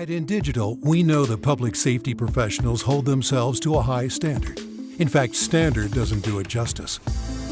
At InDigital, we know the public safety professionals hold themselves to a high standard. In fact, standard doesn't do it justice.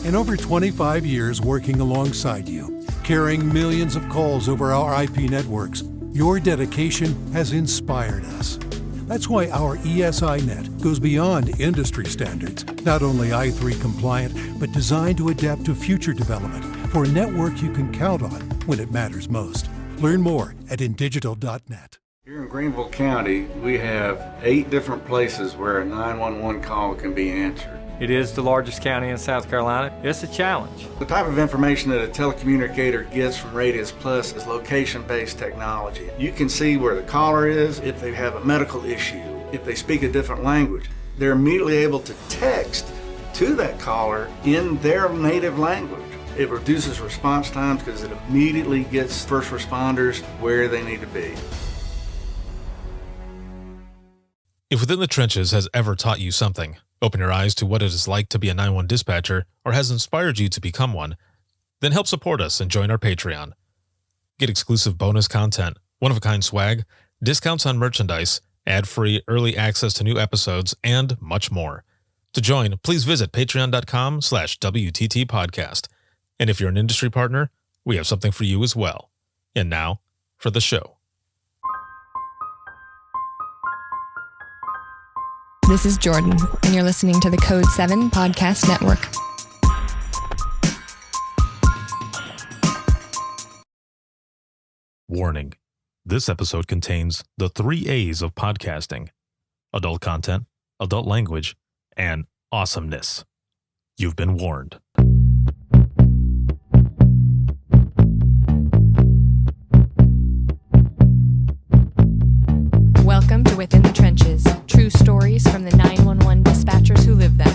In over 25 years working alongside you, carrying millions of calls over our IP networks, your dedication has inspired us. That's why our ESI Net goes beyond industry standards, not only I3 compliant, but designed to adapt to future development for a network you can count on when it matters most. Learn more at indigital.net. Here in Greenville County, we have 8 different places where a 911 call can be answered. It is the largest county in South Carolina. It's a challenge. The type of information that a telecommunicator gets from Radius Plus is location-based technology. You can see where the caller is, if they have a medical issue, if they speak a different language. They're immediately able to text to that caller in their native language. It reduces response times because it immediately gets first responders where they need to be. If Within the Trenches has ever taught you something, open your eyes to what it is like to be a 911 dispatcher, or has inspired you to become one, then help support us and join our Patreon. Get exclusive bonus content, one-of-a-kind swag, discounts on merchandise, ad-free early access to new episodes, and much more. To join, please visit patreon.com/WTT podcast. And if you're an industry partner, we have something for you as well. And now, for the show. This is Jordan, and you're listening to the Code 7 Podcast Network. Warning. This episode contains the 3 A's of podcasting: adult content, adult language, and awesomeness. You've been warned. Welcome to Within the Trenches, true stories from the 911 dispatchers who live them.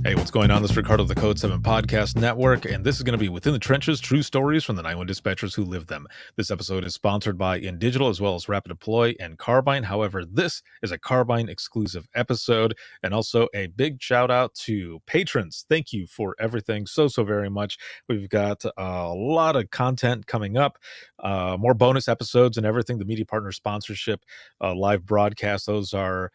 Hey, what's going on? This is Ricardo of the Code 7 Podcast Network, and this is going to be Within the Trenches, true stories from the 911 dispatchers who live them. This episode is sponsored by InDigital as well as Rapid Deploy and Carbyne. However, this is a Carbyne exclusive episode, and also a big shout out to patrons. Thank you for everything so very much. We've got a lot of content coming up, more bonus episodes and everything. The media partner sponsorship, live broadcast, those are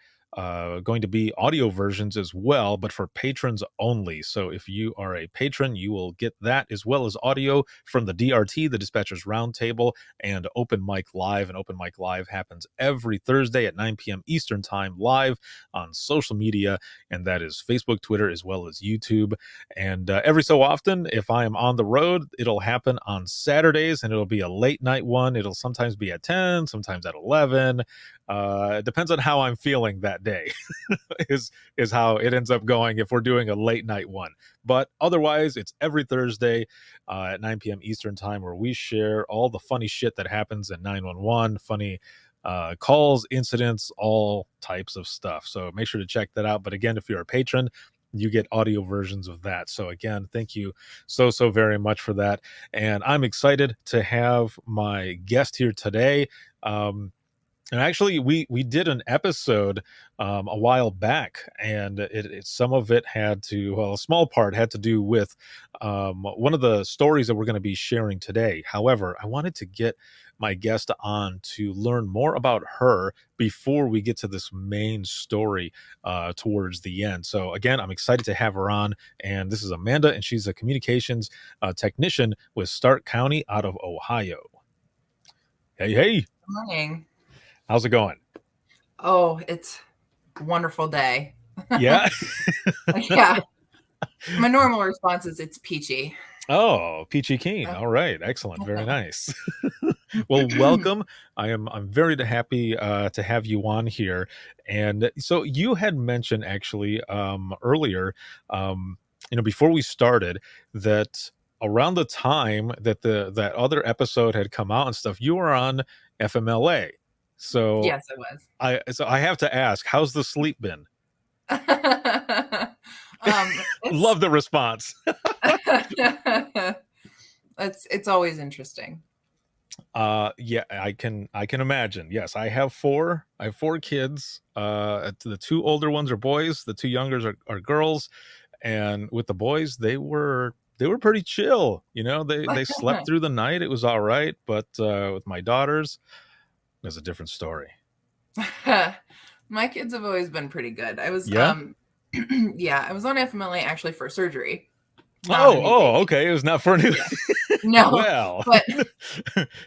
going to be audio versions as well, but for patrons only. So if you are a patron, you will get that as well as audio from the DRT, the Dispatchers Roundtable, and Open Mic Live. And Open Mic Live happens every Thursday at 9 p.m. Eastern Time, live on social media, and that is Facebook, Twitter, as well as YouTube. And every so often, if I am on the road, it'll happen on Saturdays, and it'll be a late night one. It'll sometimes be at 10, sometimes at 11. It depends on how I'm feeling that day is how it ends up going if we're doing a late night one. But otherwise, it's every Thursday at 9 p.m. Eastern Time, where we share all the funny shit that happens in 911, funny calls, incidents, all types of stuff. So make sure to check that out. But again, if you're a patron, you get audio versions of that. So again, thank you so very much for that. And I'm excited to have my guest here today. And actually, we did an episode a while back, and some of it had to, well, a small part had to do with one of the stories that we're going to be sharing today. However, I wanted to get my guest on to learn more about her before we get to this main story towards the end. So again, I'm excited to have her on, and this is Amanda, and she's a communications technician with Stark County out of Ohio. Hey. Good morning. How's it going? Oh, it's a wonderful day. Yeah. Yeah. My normal response is it's peachy. Oh, peachy keen. All right. Excellent. Very nice. Well, welcome. I'm very happy to have you on here. And so you had mentioned actually earlier, before we started, that around the time that that other episode had come out and stuff, you were on FMLA. So yes, it was. I have to ask, how's the sleep been? Love the response. It's always interesting. Yeah, I can imagine. Yes, I have four kids. The 2 older ones are boys, the 2 youngers are girls. And with the boys, they were pretty chill. They slept through the night. It was all right. But with my daughters, it was a different story. My kids have always been pretty good. I was Yeah. yeah, I was on FMLA actually for surgery. Not a new baby. Okay. It was not for a new. Yeah. No, Well, but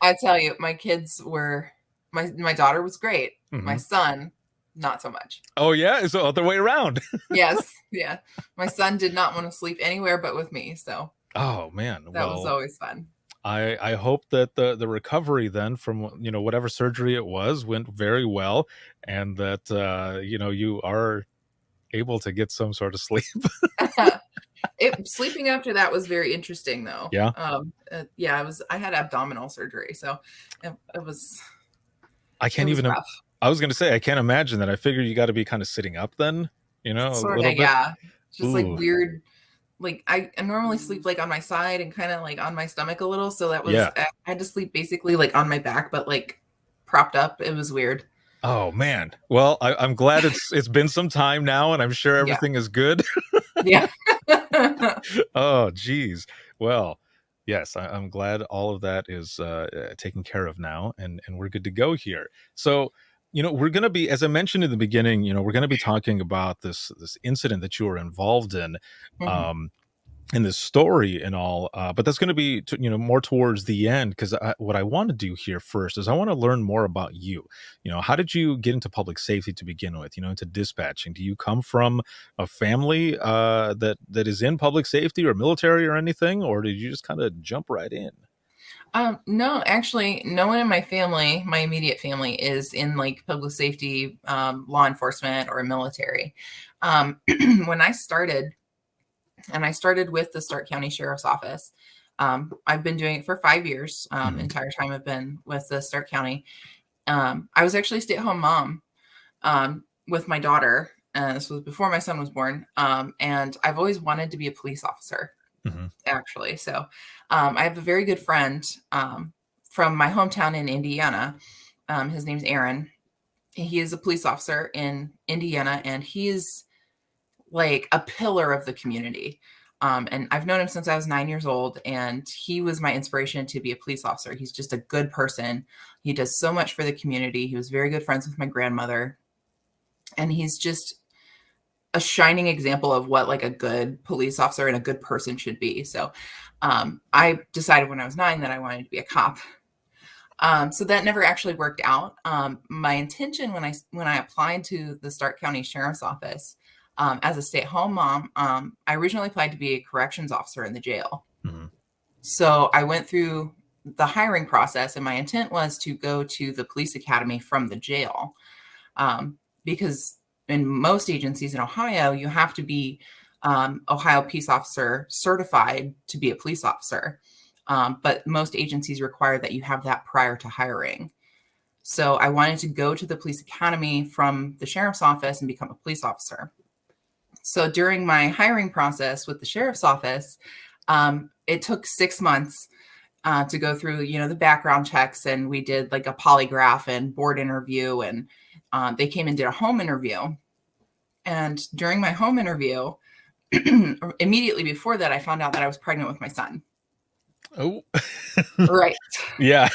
I tell you, my kids were my daughter was great. My Mhm. son, not so much. Oh yeah, it's the other way around. Yes, yeah. My son did not want to sleep anywhere but with me, so Oh man. that was Well, always fun. I hope that the recovery then from whatever surgery it was went very well, and that you are able to get some sort of sleep. Sleeping after that was very interesting though. Yeah. Yeah, I had abdominal surgery, so it was I can't even. rough. I was going to say I can't imagine that. I figure you got to be kind of sitting up then, a Sort little of, bit. yeah. Just like Ooh. weird. Like I normally sleep like on my side and kind of like on my stomach a little, so that was Yeah. I had to sleep basically like on my back, but like propped up. It was weird. Oh man. Well, I'm glad it's been some time now, and I'm sure Yeah. everything is good. Yeah. Oh, geez. Well, yes, I'm glad all of that is taken care of now, and we're good to go here. So, we're going to be, as I mentioned in the beginning, we're going to be talking about this incident that you were involved in, Mhm. in this story and all. But that's going to be, more towards the end, because what I want to do here first is I want to learn more about you. How did you get into public safety to begin with? Into dispatching? Do you come from a family that is in public safety or military or anything, or did you just kind of jump right in? No, actually, no one in my family, my immediate family, is in like public safety, law enforcement, or military. When I started, and I started with the Stark County Sheriff's Office. I've been doing it for 5 years. Mhm. Entire time I've been with the Stark County. I was actually a stay-at-home mom with my daughter. This was before my son was born. And I've always wanted to be a police officer, Mhm. actually. So I have a very good friend from my hometown in Indiana. His name's Aaron. He is a police officer in Indiana, and he's like a pillar of the community. And I've known him since I was 9 years old, and he was my inspiration to be a police officer. He's just a good person. He does so much for the community. He was very good friends with my grandmother, and he's just a shining example of what like a good police officer and a good person should be. So I decided when I was 9 that I wanted to be a cop. So that never actually worked out. My intention when I applied to the Stark County Sheriff's Office as a stay-at-home mom, I originally applied to be a corrections officer in the jail. Mhm. So I went through the hiring process, and my intent was to go to the police academy from the jail, because in most agencies in Ohio, you have to be Ohio Peace Officer certified to be a police officer. But most agencies require that you have that prior to hiring. So I wanted to go to the police academy from the sheriff's office and become a police officer. So during my hiring process with the sheriff's office, it took 6 months to go through, the background checks, and we did like a polygraph and board interview, and they came and did a home interview. And during my home interview, immediately before that, I found out that I was pregnant with my son. Oh, Right. yeah.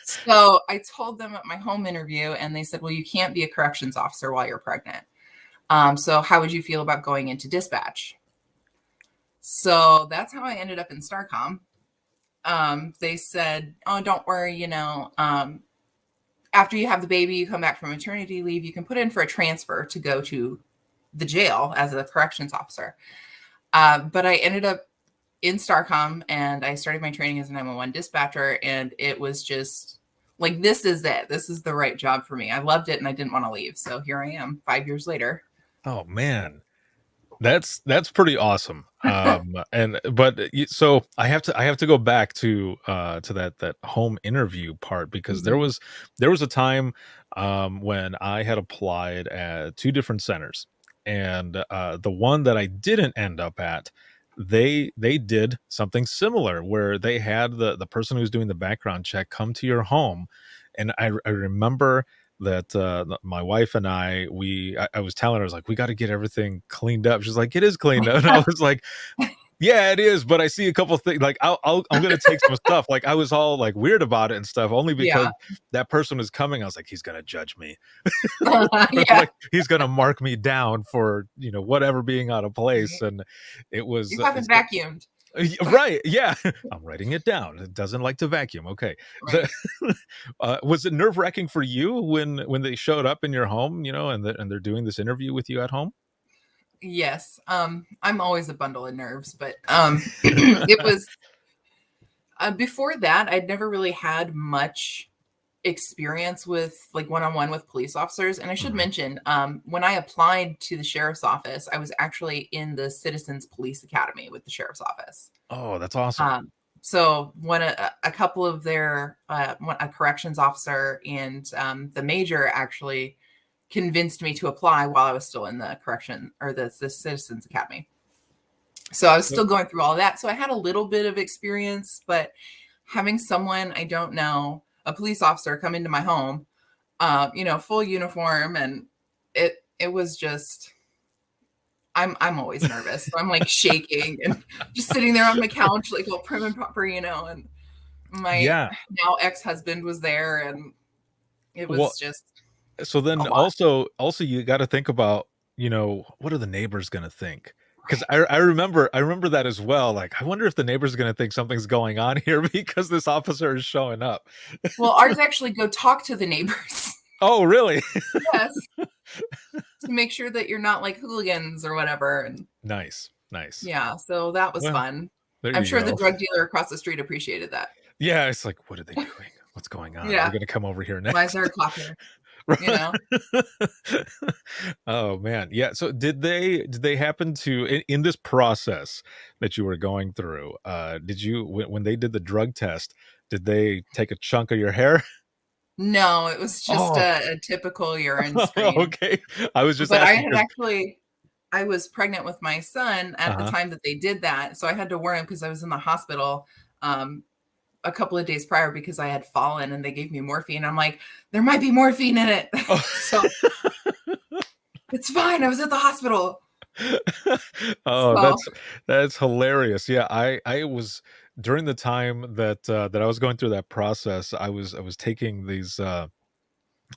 So I told them at my home interview, and they said, well, you can't be a corrections officer while you're pregnant. So how would you feel about going into dispatch? So that's how I ended up in Starcom. They said, oh, don't worry, after you have the baby, you come back from maternity leave, you can put in for a transfer to go to the jail as a corrections officer. But I ended up in Starcom, and I started my training as a 911 dispatcher, and it was just like, this is it. This is the right job for me. I loved it, and I didn't want to leave. So here I am 5 years later. Oh man. That's pretty awesome. So I have to go back to that home interview part, because there Mhm. was a time when I had applied at two different centers, and the one that I didn't end up at, they did something similar where they had the person who's doing the background check come to your home, and I remember that my wife and I was telling her, I was like, we got to get everything cleaned up. She's like, it is cleaned up. And I was like, yeah, it is, but I see a couple things like I'm gonna take some stuff. Like I was all like weird about it and stuff, only because Yeah. that person was coming. I was like, he's gonna judge me. Yeah. Like he's gonna mark me down for whatever being out of place. Right. And it was You haven't vacuumed. right. Yeah, I'm writing it down. It doesn't like to vacuum. Okay. Right. Was it nerve wracking for you when they showed up in your home? And they're doing this interview with you at home. Yes. I'm always a bundle of nerves, but it was before that, I'd never really had much experience with like one-on-one with police officers. And I should Mhm. mention, when I applied to the sheriff's office, I was actually in the Citizens Police Academy with the sheriff's office. Oh, that's awesome. So when a couple of their a corrections officer and the major actually convinced me to apply while I was still in the correction or the Citizens Academy. So I was still going through all that. So I had a little bit of experience, but having someone I don't know, a police officer, come into my home, full uniform, and it was just I'm always nervous. So I'm like shaking and just sitting there on my couch, like all prim and proper, and my Yeah. now ex-husband was there, and it was Well, just so a then lot. also you got to think about, what are the neighbors going to think? Because I remember that as well. Like, I wonder if the neighbors are going to think something's going on here because this officer is showing up. Well, ours actually go talk to the neighbors. Oh, really? Yes. To make sure that you're not like hooligans or whatever. And Nice. yeah, so that was Well, fun. there I'm you sure the go. drug dealer across the street appreciated that. Yeah, it's like, what are they doing? What's going on? Yeah. They're going to come over here Why is next. there a cop here? Oh man. Yeah. So did they happen to in this process that you were going through, did you when they did the drug test, did they take a chunk of your hair? No, it was just Oh, a typical urine screen. okay. I was just But asking because I was pregnant with my son at the uh-huh. time that they did that. So I had to worry him because I was in the hospital a couple of days prior because I had fallen and they gave me morphine. I'm like, there might be morphine in it. Oh. So it's fine. I was at the hospital. Oh, So that's hilarious. Yeah, I was during the time that I was going through that process, I was taking these I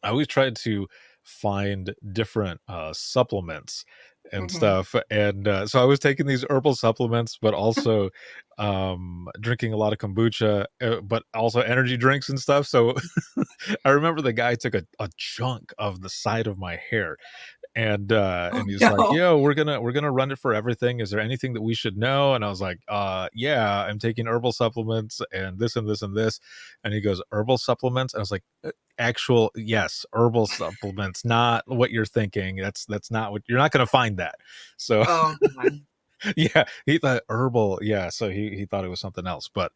always tried to find different supplements and mhm. stuff. And so I was taking these herbal supplements, but also drinking a lot of kombucha, but also energy drinks and stuff. So I remember the guy took a chunk of the side of my hair, Oh and he's like, no. yo, we're gonna run it for everything. Is there anything that we should know? And I was like, yeah, I'm taking herbal supplements and this and this and this. And he goes, herbal supplements? And I was like, actual, yes, herbal supplements, not what you're thinking. That's not what you're not gonna find that. So Oh God. yeah, he thought herbal, yeah, so he thought it was something else. But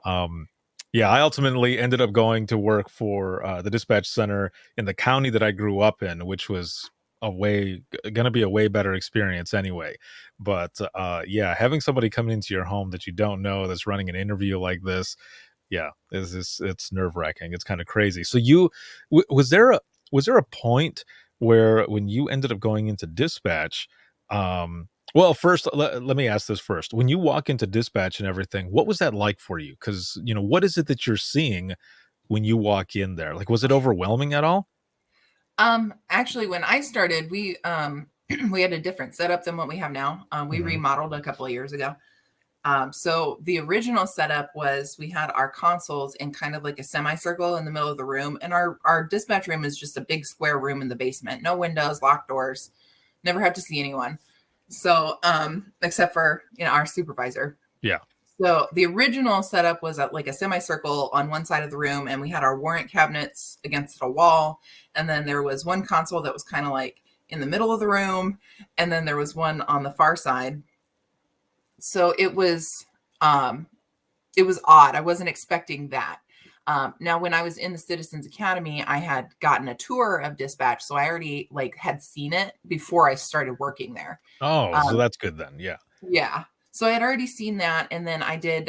um yeah, I ultimately ended up going to work for the dispatch center in the county that I grew up in, which was gonna be a way better experience anyway. But yeah, having somebody come into your home that you don't know that's running an interview like this, yeah, it's nerve-wracking. It's kind of crazy. So was there a point where when you ended up going into dispatch, well, first let me ask this first. When you walk into dispatch and everything, what was that like for you? Because what is it that you're seeing when you walk in there? Like, was it overwhelming at all? Actually, when I started, we we had a different setup than what we have now. We Mhm. remodeled a couple of years ago. So the original setup was we had our consoles in kind of like a semicircle in the middle of the room, and our dispatch room is just a big square room in the basement. No windows, locked doors. Never have to see anyone. So except for our supervisor. Yeah. So the original setup was at like a semicircle on one side of the room, and we had our warrant cabinets against a wall. And then there was one console that was kind of like in the middle of the room, and then there was one on the far side. So um, it was odd. I wasn't expecting that. Now, when I was in the Citizens Academy, I had gotten a tour of dispatch, so I already like had seen it before I started working there. Oh, so Um, that's good then. Yeah. Yeah. So I had already seen that. And then I did,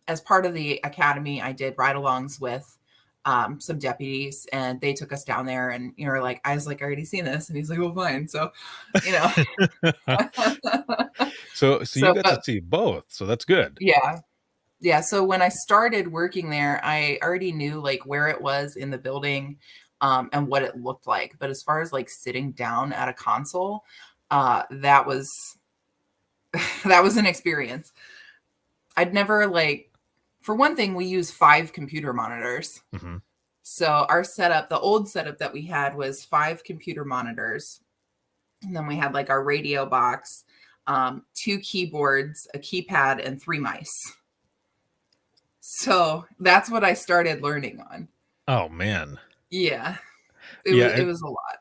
as part of the academy, I did ride alongs with some deputies, and they took us down there, and I was like, I already seen this, and he's like, well, fine. So, you know, So you got to but see both. So that's good. yeah. Yeah. So when I started working there, I already knew like where it was in the building, and what it looked like. But as far as like sitting down at a console, that was that was an experience. I'd never for one thing, we use 5 computer monitors. Mm-hmm. So our setup, the old setup that we had was 5 computer monitors. And then we had like our radio box, 2 keyboards, a keypad, and 3 mice. So that's what I started learning on. Oh man. Yeah. Yeah, It was a lot.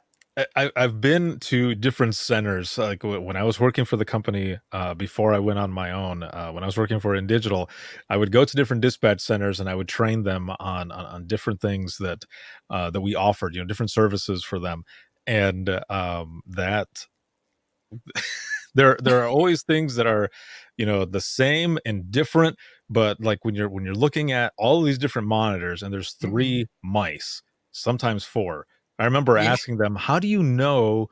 I've been to different centers. Like when I was working for the company, before I went on my own, when I was working for In Digital, I would go to different dispatch centers and I would train them on different things that that we offered, different services for them. And that there are always things that are, the same and different. But like when you're looking at all of these different monitors and there's 3 mice, sometimes 4. I remember Yeah. asking them, how do you know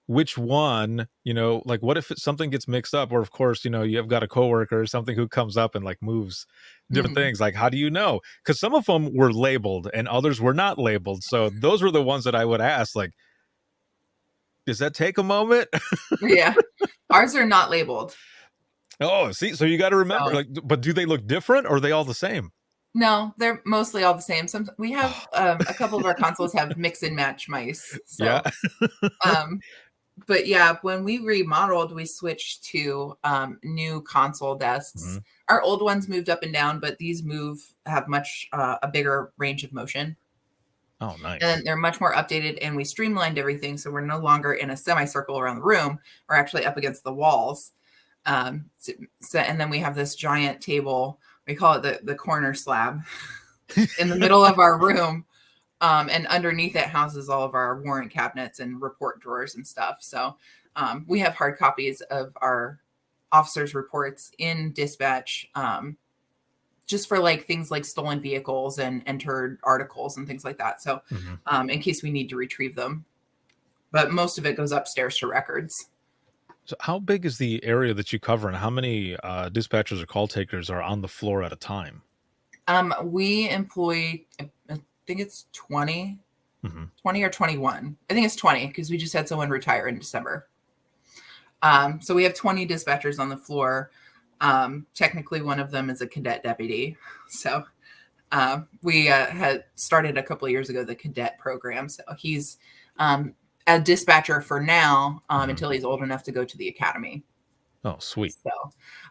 which one, like what if something gets mixed up, or of course, you've got a coworker or something who comes up and like moves different Mhm. things. Like, how do you know? Because some of them were labeled and others were not labeled. So those were the ones that I would ask, like, does that take a moment? Yeah. Ours are not labeled. Oh, see, so you got to remember, So like, but do they look different or are they all the same? no, they're mostly all the same. Some we have a couple of our consoles have mix and match mice. Yeah. So but yeah, when we remodeled, we switched to new console desks. Mhm. Our old ones moved up and down, but these have much a bigger range of motion. Oh, nice. And they're much more updated, and we streamlined everything. So we're no longer in a semicircle around the room. We're actually up against the walls. And then we have this giant table. We call it the corner slab in the middle of our room. And underneath it houses all of our warrant cabinets and report drawers and stuff. So we have hard copies of our officers' reports in dispatch, just for like things like stolen vehicles and entered articles and things like that. So in case we need to retrieve them. But most of it goes upstairs to records. So how big is the area that you cover, and how many dispatchers or call takers are on the floor at a time? We employ, I think it's 20 Mhm. 20 or 21. I think it's 20 because we just had someone retire in December. So we have 20 dispatchers on the floor. Technically, one of them is a cadet deputy. So we had started a couple of years ago the cadet program. So he's a dispatcher for now until he's old enough to go to the academy. Oh, sweet. So,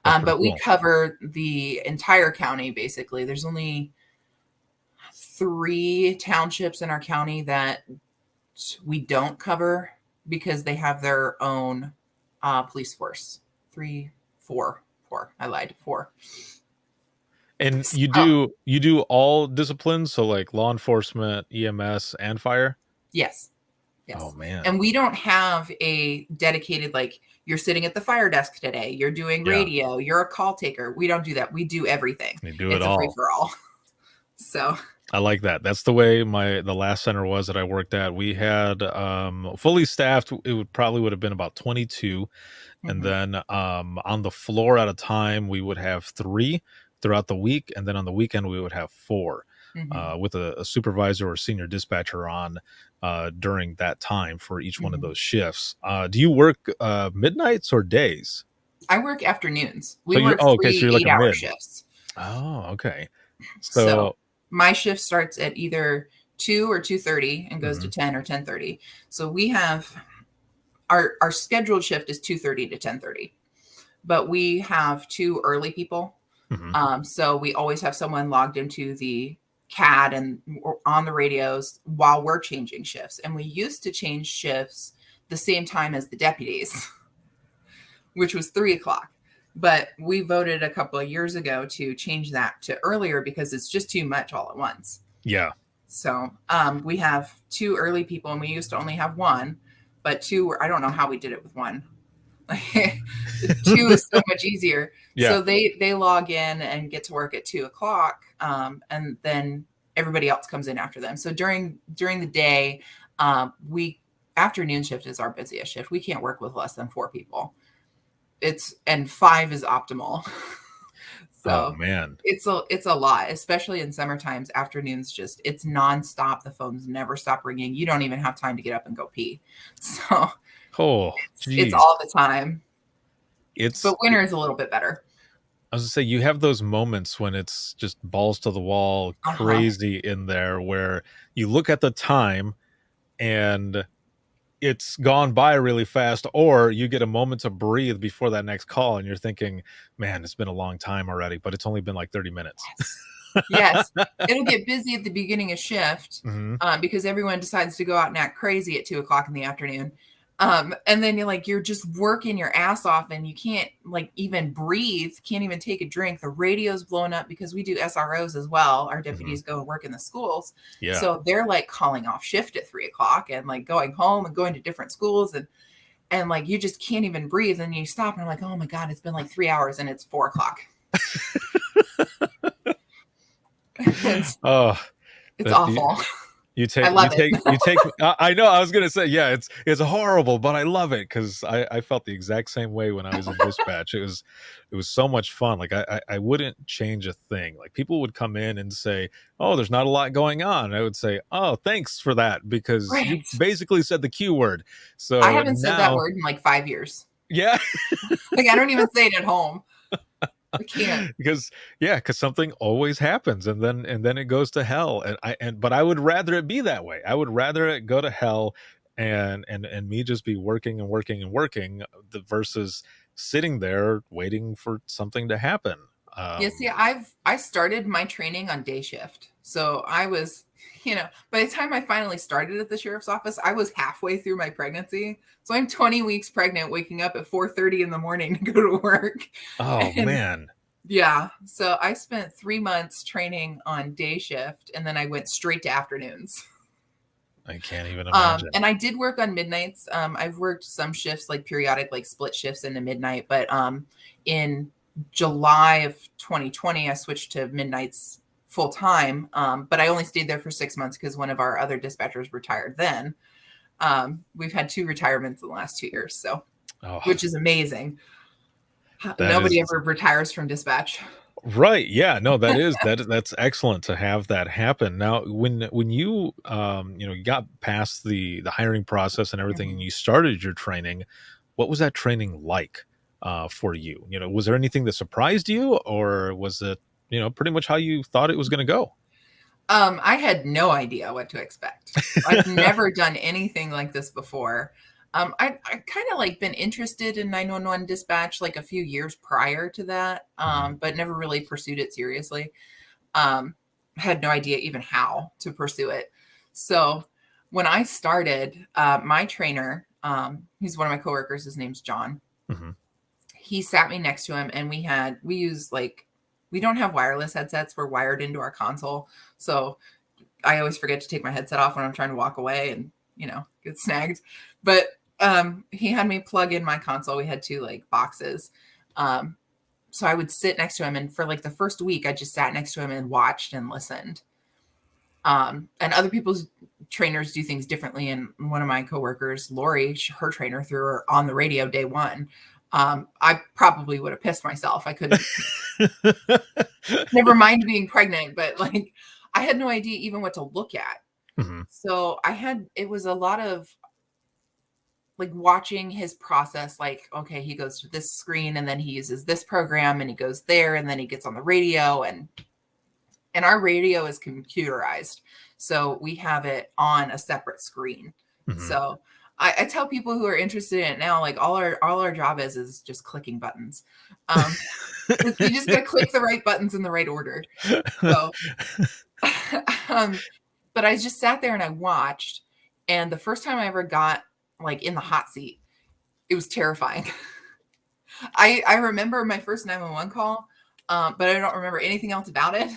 That's pretty but we cool. cover the entire county basically. There's only 3 townships in our county that we don't cover because they have their own police force. 3, 4. I lied. 4. And you do all disciplines, so like law enforcement, EMS, and fire? Yes. Yes. Oh man. And we don't have a dedicated, like, you're sitting at the fire desk today, you're doing Yeah. radio, you're a call taker. We don't do that. We do everything. You do It's it a free all. for all. So I like that. That's the way the last center was that I worked at. We had fully staffed, it would have been about 22. And then on the floor at a time, we would have 3 throughout the week. And then on the weekend, we would have 4 with a supervisor or senior dispatcher on during that time for each one of those shifts. Do you work midnights or days? I work afternoons. So We work okay, so 3 you're like a 8-hour mid. shifts. Oh, okay. So my shift starts at either 2 or 2:30 and goes to 10 or 10:30. So we have our scheduled shift is 2:30 to 10:30, but we have 2 early people. So we always have someone logged into the CAD and on the radios while we're changing shifts. And we used to change shifts the same time as the deputies, which was 3:00. But we voted a couple of years ago to change that to earlier because it's just too much all at once. Yeah. So we have 2 early people, and we used to only have 1, but 2 I don't know how we did it with 1. 2 is so much easier. Yeah. So they log in and get to work at 2:00. And then everybody else comes in after them. So during the day, afternoon shift is our busiest shift. We can't work with less than 4 people. And 5 is optimal. Oh So man. it's a lot, especially in summer times. Afternoons, it's nonstop. The phones never stop ringing. You don't even have time to get up and go pee. So Oh, it's geez. all the time. It's But winter is a little bit better. I was gonna say, you have those moments when it's just balls to the wall, Uh-huh. crazy in there, where you look at the time and it's gone by really fast, or you get a moment to breathe before that next call, and you're thinking, "Man, it's been a long time already," but it's only been like 30 minutes. Yes. It'll get busy at the beginning of shift, Mhm. because everyone decides to go out and act crazy at 2:00 in the afternoon. And then you're just working your ass off and you can't like even breathe, can't even take a drink. The radio's blowing up because we do SROs as well. Our deputies go and work in the schools. Yeah. So they're like calling off shift at 3:00 and like going home and going to different schools and like you just can't even breathe. And you stop and I'm like, oh my God, it's been like 3 hours and it's 4:00. it's Oh, it's that you awful. you I take love it. you take I know, I was gonna say, yeah, it's horrible, but I love it because I felt the exact same way when I was in dispatch. It was so much fun. Like I wouldn't change a thing. Like people would come in and say, "Oh, there's not a lot going on." I would say, "Oh, thanks for that," because you Right. basically said the Q word. I So haven't said that now, word in like 5 years. yeah, Like I don't even say it at home. I can't. because something always happens, and then it goes to hell, but I would rather it be that way. I would rather it go to hell, and me just be working and working and working, versus sitting there waiting for something to happen. Yeah, see, I started my training on day shift. So I was, by the time I finally started at the sheriff's office, I was halfway through my pregnancy. So I'm 20 weeks pregnant, waking up at 4:30 in the morning to go to work. Oh And man. yeah, so I spent 3 months training on day shift and then I went straight to afternoons. I can't even imagine. And I did work on midnights. I've worked some shifts, like periodic, like split shifts into midnight. But in July of 2020, I switched to midnights full time. But I only stayed there for 6 months because one of our other dispatchers retired then. We've had 2 retirements in the last 2 years, so Oh, which is amazing. that Nobody is ever retires from dispatch. right. Yeah, no, that's excellent to have that happen. Now, when you got past the hiring process and everything, and Mhm. you started your training, what was that training like for you? Was there anything that surprised you, or was it pretty much how you thought it was going to go? I had no idea what to expect. I've never done anything like this before. I kind of like been interested in 911 dispatch like a few years prior to that, Mhm. but never really pursued it seriously. Um, had no idea even how to pursue it. So when I started, my trainer, he's one of my coworkers. His name's John. Mhm. He sat me next to him, and we don't have wireless headsets. We're wired into our console. So I always forget to take my headset off when I'm trying to walk away and, get snagged. But he had me plug in my console. We had 2 like boxes. So I would sit next to him. And for like the first week, I just sat next to him and watched and listened. And other people's trainers do things differently. And one of my coworkers, Lori, her trainer threw her on the radio day 1. I probably would have pissed myself. I couldn't, never mind being pregnant, but like I had no idea even what to look at. Mhm. So it was a lot of like watching his process, like, okay, he goes to this screen and then he uses this program and he goes there and then he gets on the radio and our radio is computerized. So we have it on a separate screen. Mhm. So I tell people who are interested in it now, like all our job is just clicking buttons. You just gotta click the right buttons in the right order. So, um, but I just sat there and I watched, and the first time I ever got like in the hot seat, it was terrifying. I remember my first 911 call, but I don't remember anything else about it.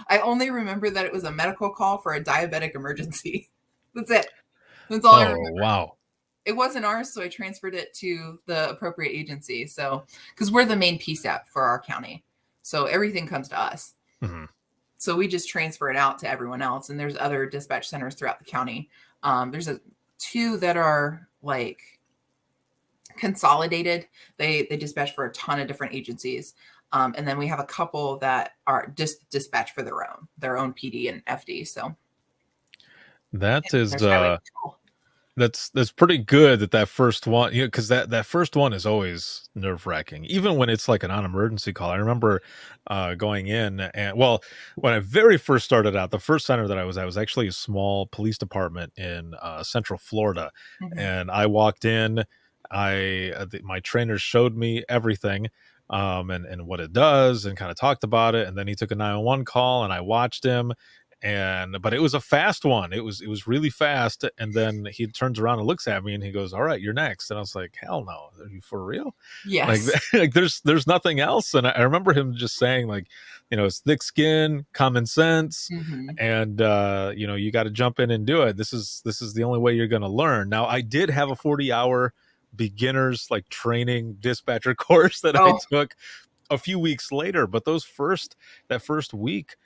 I only remember that it was a medical call for a diabetic emergency. That's it. That's all I Oh, remember. wow. It wasn't ours, so I transferred it to the appropriate agency. So, because we're the main PSAP for our county, so everything comes to us. Mhm. So we just transfer it out to everyone else. And there's other dispatch centers throughout the county. There's two that are like consolidated. They dispatch for a ton of different agencies. And then we have a couple that are just dispatch for their own PD and FD. So That is there's highway patrol. that's pretty good that first one, because that first one is always nerve-wracking, even when it's like a non-emergency call. I remember going in, and well, when I very first started out, the first center that I was actually a small police department in Central Florida, Mhm. and I walked in. My trainer showed me everything, and what it does, and kind of talked about it, and then he took a 911 call, and I watched him. But it was a fast one. It was really fast. And then he turns around and looks at me and he goes, "All right, you're next." And I was like, "Hell no, are you for real?" Like, Yes. like there's nothing else. And I remember him just saying, like, it's thick skin, common sense, Mhm. and you got to jump in and do it. This is the only way you're going to learn. Now, I did have a 40-hour beginners like training dispatcher course that I Oh, took a few weeks later, but that first week,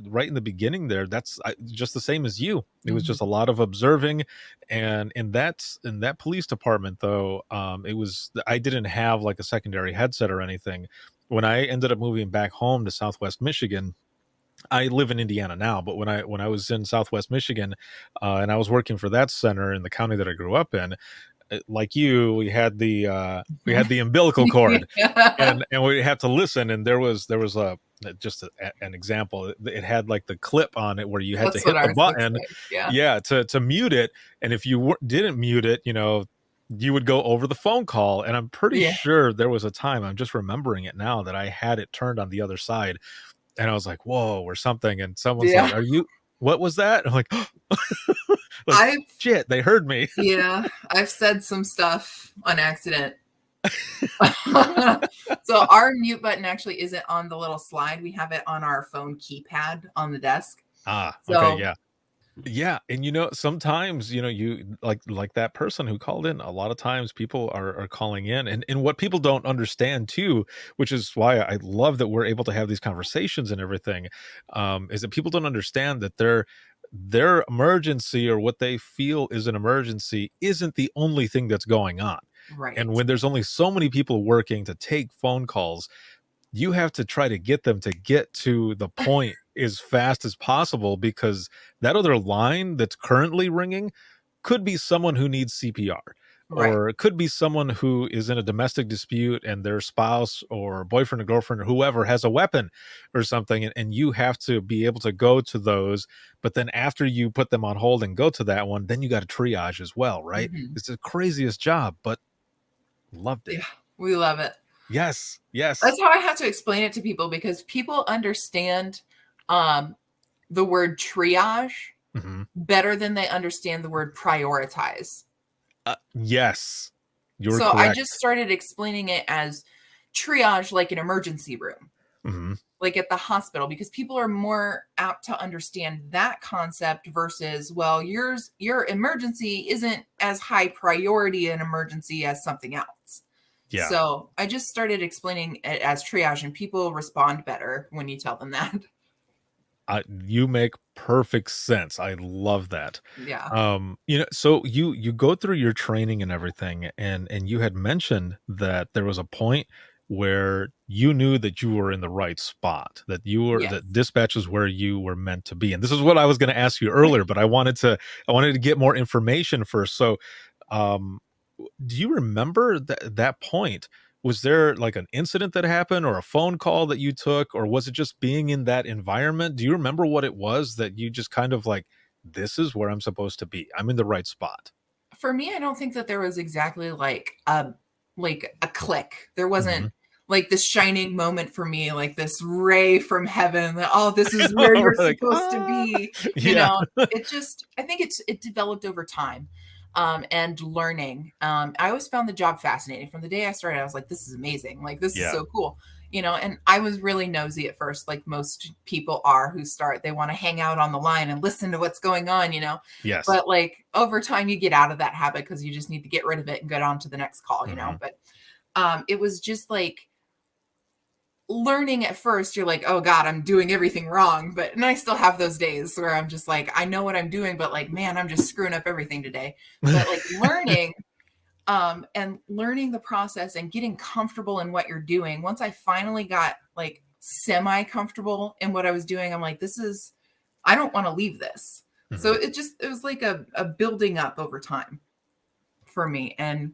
right in the beginning there, just the same as you. It was mhm. just a lot of observing. And in that police department, though, I didn't have like a secondary headset or anything. When I ended up moving back home to Southwest Michigan, I live in Indiana now, but when I was in Southwest Michigan, and I was working for that center in the county that I grew up in, like you, we had the umbilical cord, Yeah. and we had to listen. And there was an example. It had like the clip on it where you had to That's what hit I the was gonna button, say. Yeah. yeah, to mute it. And if you didn't mute it, you would go over the phone call. And I'm pretty Yeah. sure there was a time, I'm just remembering it now, that I had it turned on the other side, and I was like, "Whoa," or something. And someone's like, Yeah. What was that?" I'm like, like, I've shit, they heard me. Yeah, I've said some stuff on accident. So our mute button actually isn't on the little slide. We have it on our phone keypad on the desk. Okay, So yeah. Yeah, and sometimes, you like that person who called in, a lot of times people are calling in, and what people don't understand too, which is why I love that we're able to have these conversations and everything, is that people don't understand that their emergency, or what they feel is an emergency, isn't the only thing that's going on. And right. when there's only so many people working to take phone calls, you have to try to get them to get to the point as fast as possible, because that other line that's currently ringing could be someone who needs CPR, Right. or it could be someone who is in a domestic dispute and their spouse or boyfriend or girlfriend or whoever has a weapon or something, and you have to be able to go to those. But then after you put them on hold and go to that one, then you got to triage as well, right? Mhm. It's the craziest job, but loved it. Yeah, we love it. Yes, yes. That's how I have to explain it to people because people understand um, the word triage Mhm. better than they understand the word prioritize. Yes, you're So I just correct. started explaining it as triage like an emergency room, Mhm. like at the hospital, because people are more apt to understand that concept versus, well, your emergency isn't as high priority an emergency as something else. Yeah. So I just started explaining it as triage, and people respond better when you tell them that. You make perfect sense. I love that. Yeah. So you go through your training and everything, and you had mentioned that there was a point where you knew that you were in the right spot, Yes. that dispatch is where you were meant to be. And this is what I was going to ask you earlier, but I wanted to get more information first. So, um, do you remember that point? Was there like an incident that happened, or a phone call that you took, or was it just being in that environment? Do you remember what it was that you just kind of like, this is where I'm supposed to be. I'm in the right spot. For me, I don't think that there was exactly like a click. There wasn't Mhm. like this shining moment for me, like this ray from heaven that, oh, this is where you're Like, supposed to be. You yeah. know, I think it developed over time and learning. I always found the job fascinating. From the day I started, I was like, this is amazing. Like, this is Yeah. so cool. And I was really nosy at first, like most people are who start. They want to hang out on the line and listen to what's going on. Yes. But like over time, you get out of that habit because you just need to get rid of it and get on to the next call. Mhm. But it was just learning at first, you're like, oh God, I'm doing everything wrong. And I still have those days where I'm just like, I know what I'm doing, but like, man, I'm just screwing up everything today. But like learning, and learning the process and getting comfortable in what you're doing. Once I finally got like semi-comfortable in what I was doing, I'm like, I don't want to leave this. So it was like a building up over time for me. And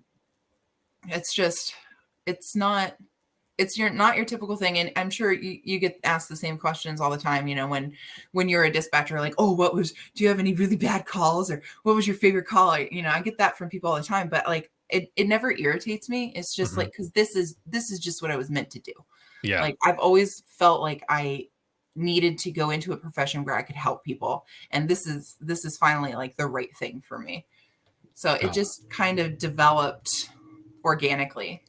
it's not your typical thing. And I'm sure you get asked the same questions all the time, when you're a dispatcher, like, oh, do you have any really bad calls, or what was your favorite call? I get that from people all the time, but like, it never irritates me. It's just like, cause this is just what I was meant to do. Yeah. Like I've always felt like I needed to go into a profession where I could help people. And this is finally like the right thing for me. So it just kind of developed organically.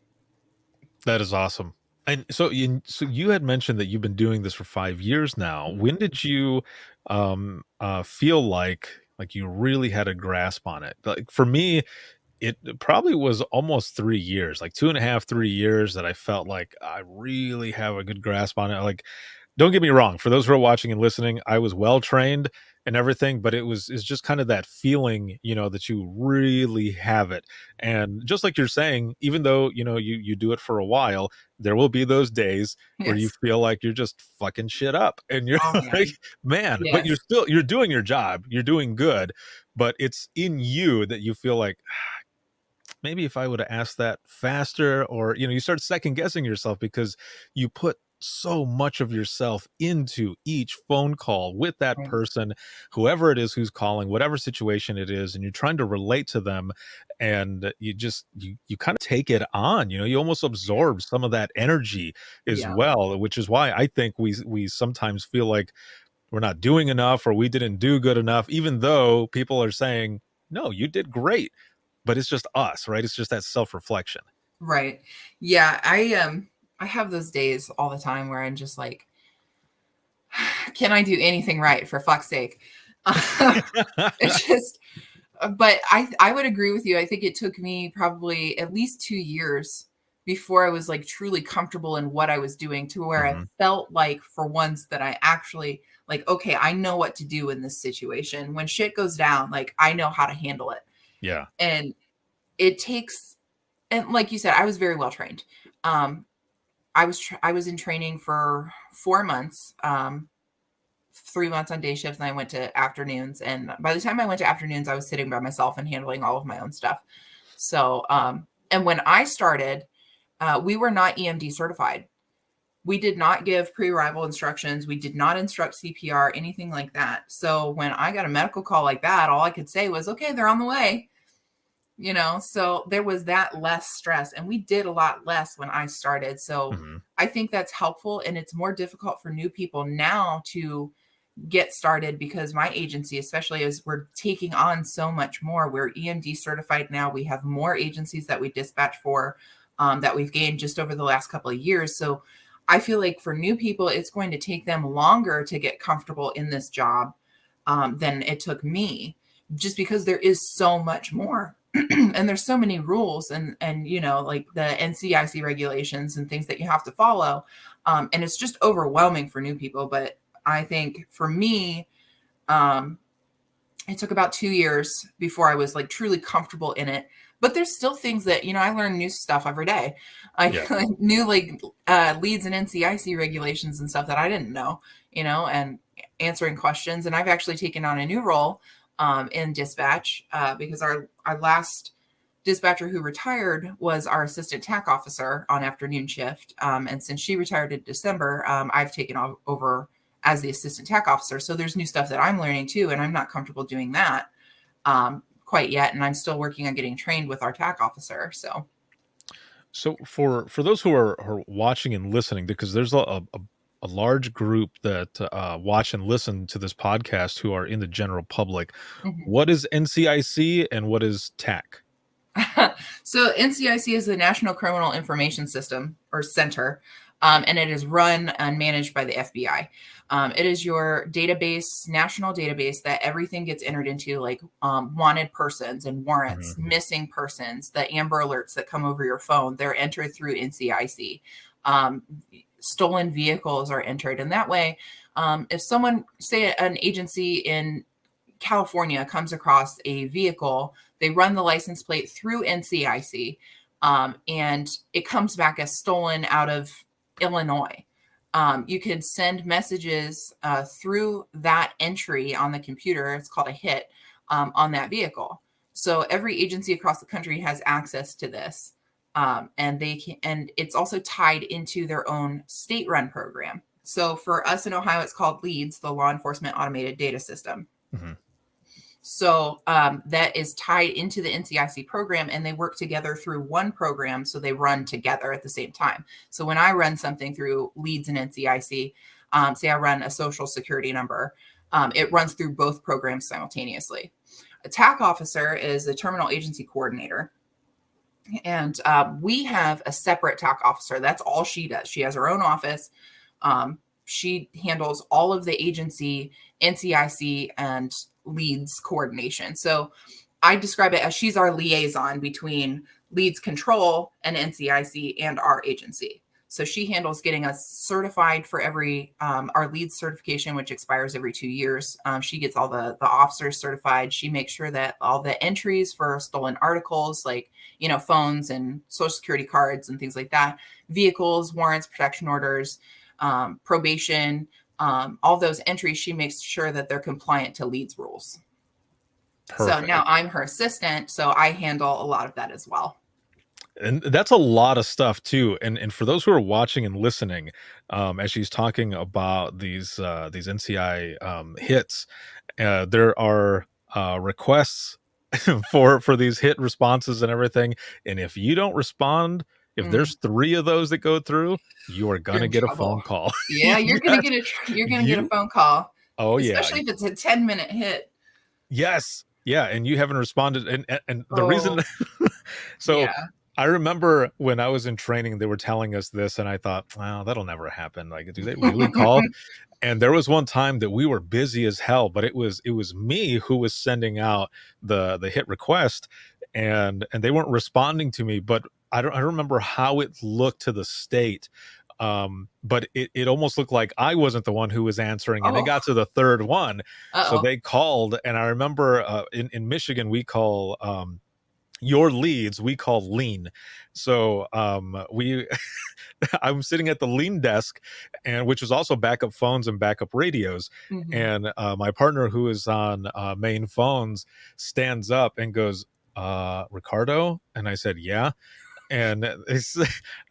That is awesome. And so you had mentioned that you've been doing this for 5 years now. When did you feel like you really had a grasp on it? Like for me, it probably was almost 3 years, like 2.5, 3 years that I felt like I really have a good grasp on it. Like, don't get me wrong, for those who are watching and listening, I was well trained and everything, but it's just kind of that feeling, that you really have it. And just like you're saying, even though, you do it for a while, there will be those days where you Yes. feel like you're just fucking shit up and you're Oh, like, man, but yes. you're doing your job, you're doing good, but it's in you that you feel like, maybe if I would have asked that faster, or, you start second guessing yourself because you put so much of yourself into each phone call with that Right. person, whoever it is who's calling, whatever situation it is, and you're trying to relate to them. And you kind of take it on, you almost absorb some of that energy as Yeah. well, which is why I think we sometimes feel like we're not doing enough, or we didn't do good enough, even though people are saying, no, you did great. But it's just us, right? It's just that self-reflection. Right. Yeah. I have those days all the time where I'm just like, can I do anything right, for fuck's sake? It's just, but I would agree with you. I think it took me probably at least 2 years before I was like truly comfortable in what I was doing, to where I felt like for once that I actually like, okay, I know what to do in this situation. When shit goes down, like I know how to handle it. Yeah. And it takes, and like you said, I was very well trained. I was in training for 4 months, 3 months on day shifts, and I went to afternoons. And by the time I went to afternoons, I was sitting by myself and handling all of my own stuff. So, and when I started, we were not EMD certified. We did not give pre-arrival instructions. We did not instruct CPR, anything like that. So when I got a medical call like that, all I could say was, okay, they're on the way. So there was that less stress, and we did a lot less when I started. So I think that's helpful, and it's more difficult for new people now to get started, because my agency, especially as we're taking on so much more, we're EMD certified now. We have more agencies that we dispatch for, that we've gained just over the last couple of years. So I feel like for new people, it's going to take them longer to get comfortable in this job, than it took me, just because there is so much more. And there's so many rules and like the NCIC regulations and things that you have to follow. And it's just overwhelming for new people. But I think for me, it took about 2 years before I was like truly comfortable in it. But there's still things that, I learn new stuff every day. I knew like leads and NCIC regulations and stuff that I didn't know, and answering questions. And I've actually taken on a new role in dispatch, because our last dispatcher who retired was our assistant TAC officer on afternoon shift. And since she retired in December, I've taken over as the assistant TAC officer. So there's new stuff that I'm learning too, and I'm not comfortable doing that quite yet. And I'm still working on getting trained with our TAC officer. So for those who are watching and listening, because there's a large group that watch and listen to this podcast who are in the general public. What is NCIC and what is TAC? So NCIC is the National Criminal Information System, or Center, and it is run and managed by the FBI. It is your database, national database, that everything gets entered into, like wanted persons and warrants, missing persons, the Amber Alerts that come over your phone. They're entered through NCIC. Stolen vehicles are entered. And that way, if someone, say an agency in California comes across a vehicle, they run the license plate through NCIC, and it comes back as stolen out of Illinois. You can send messages through that entry on the computer. It's called a hit on that vehicle. So every agency across the country has access to this, and they can. And it's also tied into their own state-run program. So for us in Ohio, it's called LEADS, the Law Enforcement Automated Data System. Mm-hmm. So that is tied into the NCIC program, and they work together through one program. So they run together at the same time. So when I run something through LEADS and NCIC, say I run a social security number, it runs through both programs simultaneously. A TAC officer is a terminal agency coordinator. And we have a separate TAC officer. That's all she does. She has her own office. She handles all of the agency, NCIC, and LEADS coordination. So I describe it as she's our liaison between LEADS control and NCIC and our agency. So she handles getting us certified for every our LEADS certification, which expires every 2 years. She gets all the officers certified. She makes sure that all the entries for stolen articles, like, you know, phones and social security cards and things like that, vehicles, warrants, protection orders, probation, all those entries, she makes sure that they're compliant to LEADS rules. Perfect. So now I'm her assistant, so I handle a lot of that as well. And that's a lot of stuff too. And for those who are watching and listening, as she's talking about these NCI hits, there are requests for these hit responses and everything. And if you don't respond, if there's 3 of those that go through, you are gonna get a phone call. Yeah, you're gonna get a phone call. Oh yeah, especially if it's a 10-minute hit. Yes, yeah, and you haven't responded, and the reason. So. Yeah. I remember when I was in training, they were telling us this, and I thought, "Wow, that'll never happen. Like, do they really call?" And there was one time that we were busy as hell, but it was me who was sending out the hit request, and they weren't responding to me. But I don't remember how it looked to the state, but it almost looked like I wasn't the one who was answering, and it got to the 3rd one. So they called, and I remember in Michigan we call. Your leads we call lean. So I'm sitting at the lean desk, and which is also backup phones and backup radios. And my partner, who is on main phones, stands up and goes, Ricardo? And I said, yeah. And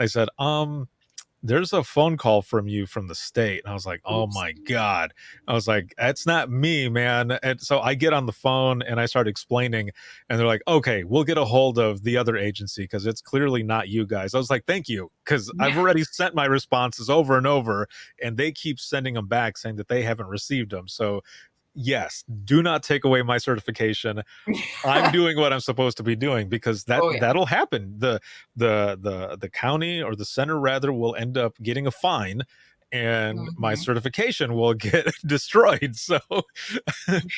I said, there's a phone call from you from the state. And I was like, oh my God. I was like, that's not me, man. And so I get on the phone and I start explaining, and they're like, okay, we'll get a hold of the other agency because it's clearly not you guys. I was like, thank you. Because I've already sent my responses over and over, and they keep sending them back saying that they haven't received them. So yes, do not take away my certification. I'm doing what I'm supposed to be doing, because that'll happen. The county, or the center rather, will end up getting a fine, and my certification will get destroyed. So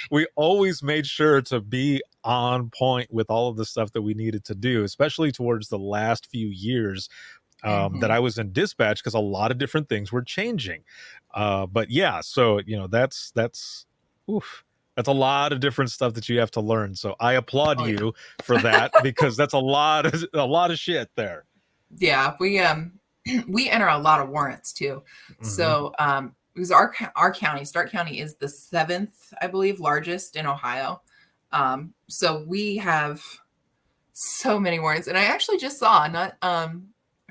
we always made sure to be on point with all of the stuff that we needed to do, especially towards the last few years that I was in dispatch, because a lot of different things were changing. But yeah, so that's a lot of different stuff that you have to learn. So I applaud you for that, because that's a lot of shit there. Yeah, we enter a lot of warrants too. So because our county, Stark County, is the 7th, I believe, largest in Ohio. So we have so many warrants. And I actually just saw a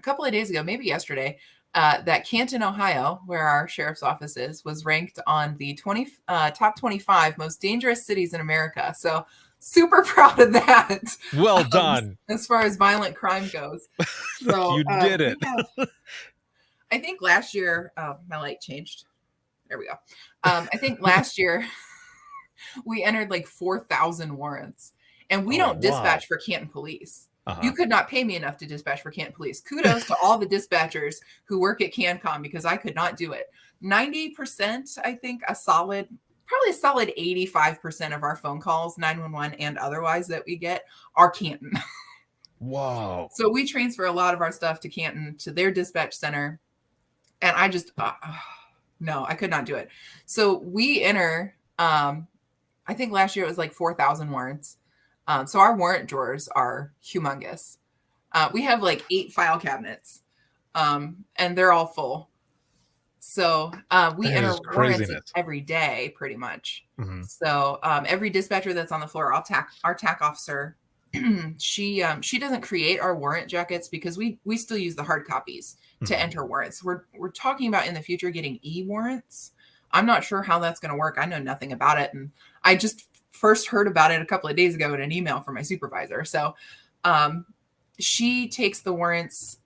couple of days ago, maybe yesterday, that Canton, Ohio, where our sheriff's office is, was ranked on the top 25 most dangerous cities in America. So super proud of that. Well done. As far as violent crime goes. So, you did it. I think last year, my light changed. There we go. I think last year we entered like 4,000 warrants, and we don't dispatch for Canton Police. You could not pay me enough to dispatch for Canton Police. Kudos to all the dispatchers who work at CanCom, because I could not do it. 90%, I think, probably a solid 85% of our phone calls, 911 and otherwise, that we get are Canton. Whoa. So we transfer a lot of our stuff to Canton to their dispatch center. And I just, no, I could not do it. So we enter, I think last year it was like 4,000 warrants. So our warrant drawers are humongous. We have like 8 file cabinets, and they're all full. So we That enter is warrants craziness. every day, pretty much. Mhm. So every dispatcher that's on the floor, our TAC officer, she doesn't create our warrant jackets because we still use the hard copies to Mhm. enter warrants. We're talking about in the future getting e-warrants. I'm not sure how that's going to work. I know nothing about it, and I just first heard about it a couple of days ago in an email from my supervisor. So she takes the warrants.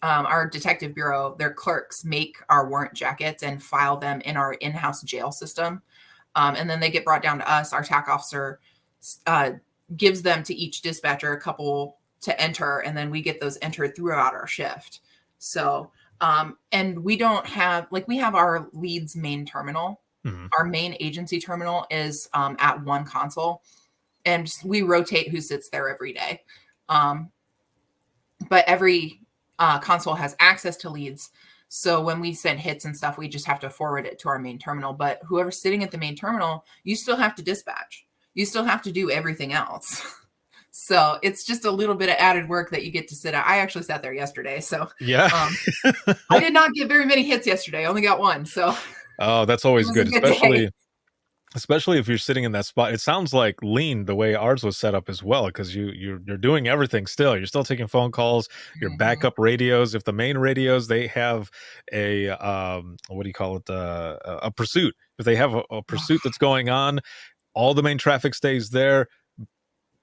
Our detective bureau, their clerks make our warrant jackets and file them in our in-house jail system. And then they get brought down to us. Our TAC officer gives them to each dispatcher, a couple to enter, and then we get those entered throughout our shift. So, and we don't have, like, we have our leads main terminal. Mhm. Our main agency terminal is at one console, and we rotate who sits there every day. But every console has access to leads. So when we send hits and stuff, we just have to forward it to our main terminal. But whoever's sitting at the main terminal, you still have to dispatch. You still have to do everything else. So it's just a little bit of added work that you get to sit at. I actually sat there yesterday. So Yeah. I did not get very many hits yesterday. I only got one. So Oh, that's always it was a good, good day. especially if you're sitting in that spot. It sounds like lean the way ours was set up as well, because you're doing everything still. You're still taking phone calls, your Mhm. backup radios. If the main radios, they have a what do you call it? A pursuit. If they have a pursuit that's going on, all the main traffic stays there.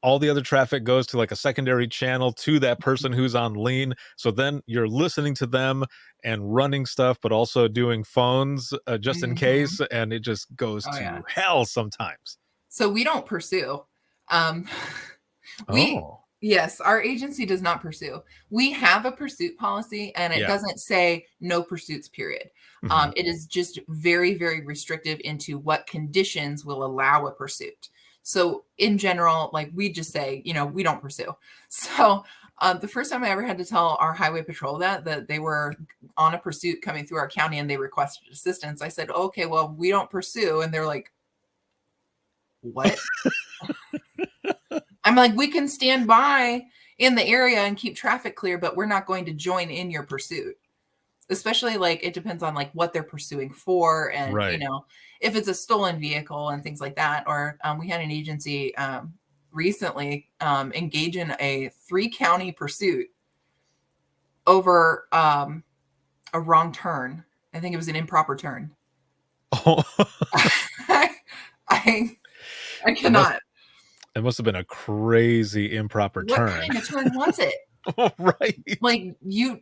All the other traffic goes to like a secondary channel to that person who's on lean. So then you're listening to them and running stuff, but also doing phones just in Mhm. case. And it just goes Oh, yeah. to hell sometimes. So we don't pursue. Um, Oh, yes, our agency does not pursue. We have a pursuit policy, and it yeah. doesn't say no pursuits, period. Mhm. It is just very, very restrictive into what conditions will allow a pursuit. So in general, like we just say, we don't pursue. So the first time I ever had to tell our highway patrol that they were on a pursuit coming through our county and they requested assistance, I said, okay, well, we don't pursue. And they're like, what? I'm like, we can stand by in the area and keep traffic clear, but we're not going to join in your pursuit. Especially, like, it depends on like what they're pursuing for, and Right. if it's a stolen vehicle and things like that. Or we had an agency recently engage in a 3-county pursuit over a wrong turn. I think it was an improper turn. Oh, I it cannot. must have been a crazy improper What turn. kind of turn was it? Right. Like you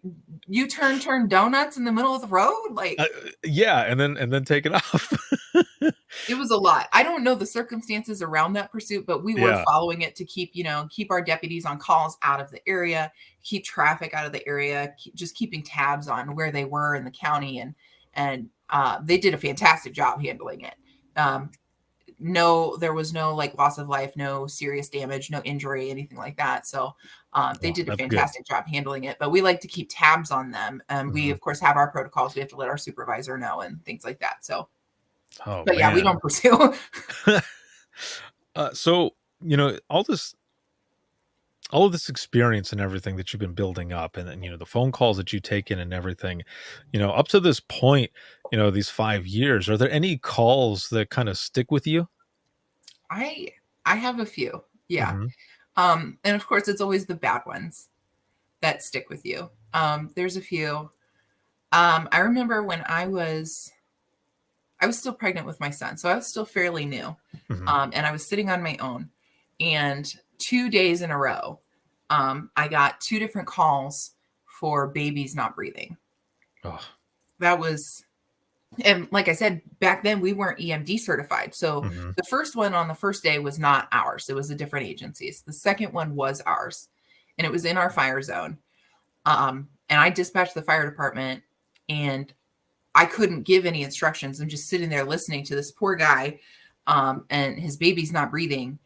turn donuts in the middle of the road? Like Yeah, and then take it off. it was a lot. I don't know the circumstances around that pursuit, but we were Yeah. following it to keep our deputies on calls out of the area, keep traffic out of the area, just keeping tabs on where they were in the county, and they did a fantastic job handling it. No, there was no like loss of life, no serious damage, no injury, anything like that. So they Oh, did a that's good. fantastic job handling it. But we like to keep tabs on them. And we, Mhm. of course, have our protocols. We have to let our supervisor know and things like that. So, Oh, but yeah, we man. don't pursue. So, all of this experience and everything that you've been building up, and the phone calls that you take in and everything, up to this point, these 5 years, are there any calls that kind of stick with you? I have a few. Yeah. Hmm. And of course, it's always the bad ones that stick with you. There's a few. I remember when I was still pregnant with my son, so I was still fairly new. Hmm. And I was sitting on my own, and 2 days in a row, I got 2 different calls for babies not breathing. Oh, That was, and like I said, back then we weren't EMD certified. So hmm. the first one on the first day was not ours. It was a different agency's. The second one was ours, and it was in our fire zone. And I dispatched the fire department, and I couldn't give any instructions. I'm just sitting there listening to this poor guy, and his baby's not breathing.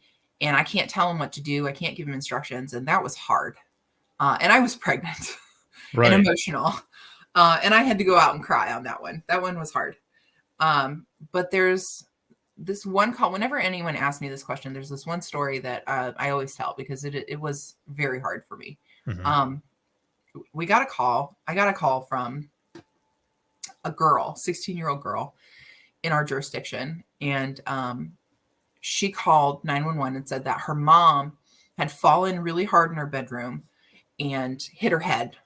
and I can't tell him what to do. I can't give him instructions. And that was hard. And I was pregnant Right. and emotional. And I had to go out and cry on that one. That one was hard. But there's this one call. Whenever anyone asks me this question, there's this one story that I always tell because it was very hard for me. Mhm. We got a call. I got a call from a girl, 16-year-old girl in our jurisdiction. And she called 911 and said that her mom had fallen really hard in her bedroom and hit her head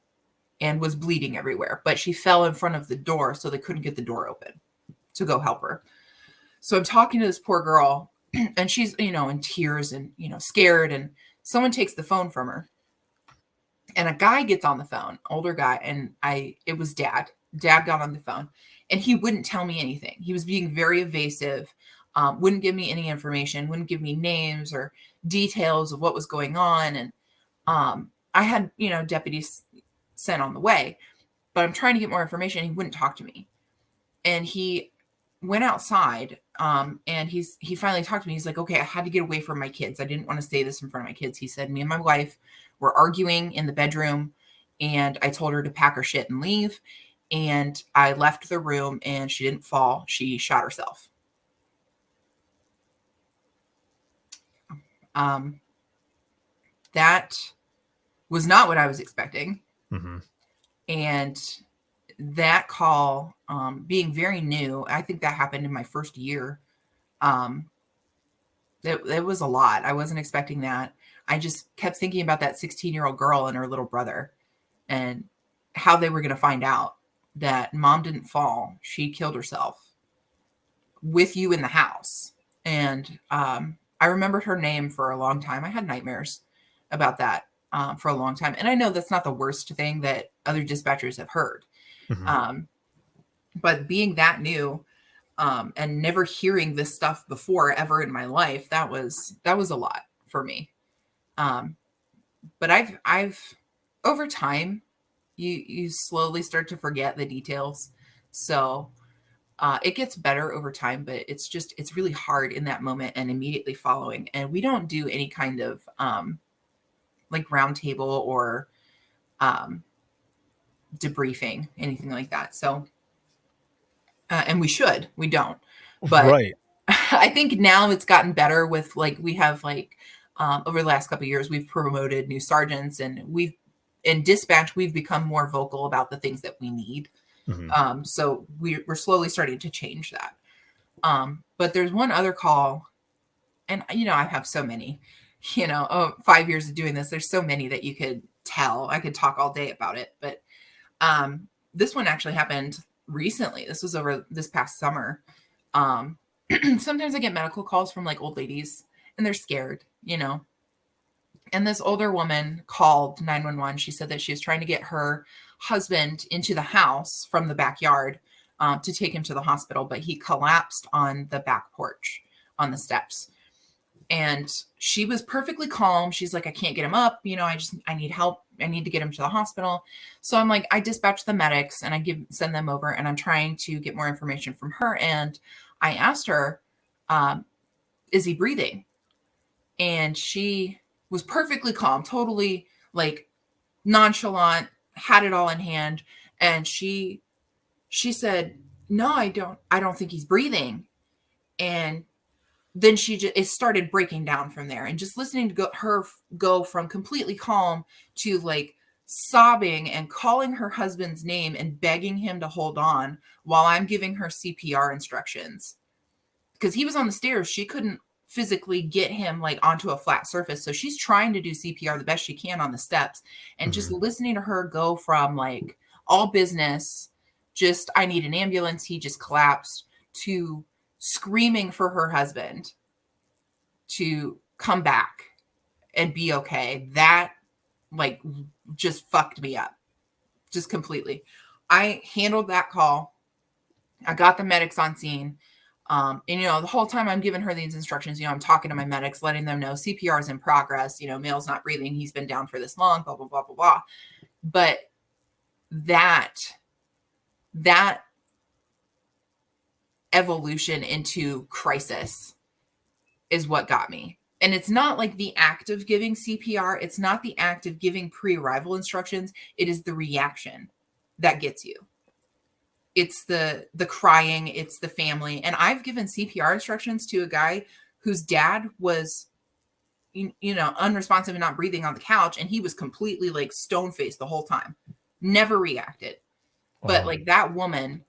and was bleeding everywhere. But she fell in front of the door, so they couldn't get the door open to go help her. So I'm talking to this poor girl, and she's, in tears and, scared. And someone takes the phone from her. And a guy gets on the phone, older guy, and it was Dad. Dad got on the phone, and he wouldn't tell me anything. He was being very evasive, wouldn't give me any information, wouldn't give me names or details of what was going on. And I had, deputies sent on the way, but I'm trying to get more information. He wouldn't talk to me. And he went outside, and he finally talked to me. He's like, okay, I had to get away from my kids. I didn't want to say this in front of my kids. He said, me and my wife were arguing in the bedroom, and I told her to pack her shit and leave. And I left the room, and she didn't fall. She shot herself. That was not what I was expecting. Mhm. And that call, being very new, I think that happened in my first year. It was a lot. I wasn't expecting that. I just kept thinking about that 16-year-old girl and her little brother and how they were going to find out that mom didn't fall. She killed herself with you in the house. And I remembered her name for a long time. I had nightmares about that for a long time. And I know that's not the worst thing that other dispatchers have heard. Mhm. But being that new and never hearing this stuff before ever in my life, that was a lot for me. But I've over time, you slowly start to forget the details. So it gets better over time, but it's really hard in that moment and immediately following. And we don't do any kind of like roundtable or debriefing, anything like that. So, and we don't, but Right. I think now it's gotten better with we have over the last couple of years, we've promoted new sergeants, and in dispatch, we've become more vocal about the things that we need. Mhm. So we're slowly starting to change that. But there's one other call, and I have so many, 5 years of doing this, there's so many that you could tell. I could talk all day about it, but this one actually happened recently. This was over this past summer. Sometimes I get medical calls from old ladies, and they're scared, And this older woman called 911. She said that she was trying to get her husband into the house from the backyard to take him to the hospital, but he collapsed on the back porch on the steps. And she was perfectly calm. She's like, I can't get him up. I need help. I need to get him to the hospital. So I'm like, I dispatch the medics and I send them over, and I'm trying to get more information from her. And I asked her, is he breathing? And she was perfectly calm, totally nonchalant, had it all in hand. And she said, no, I don't think he's breathing. And then it started breaking down from there, and just listening to her go from completely calm to sobbing and calling her husband's name and begging him to hold on while I'm giving her CPR instructions, because he was on the stairs. She couldn't physically get him onto a flat surface. So she's trying to do CPR the best she can on the steps, and just Mhm. listening to her go from all business, just, I need an ambulance, he just collapsed, to screaming for her husband to come back and be okay. That just fucked me up, just completely. I handled that call. I got the medics on scene. And the whole time I'm giving her these instructions, I'm talking to my medics, letting them know CPR is in progress. Male's not breathing. He's been down for this long, blah, blah, blah, blah, blah. But that evolution into crisis is what got me. And it's not like the act of giving CPR. It's not the act of giving pre-arrival instructions. It is the reaction that gets you. It's the crying. It's the family. And I've given CPR instructions to a guy whose dad was, unresponsive and not breathing on the couch. And he was completely like stone-faced the whole time. Never reacted. Wow. But like that woman,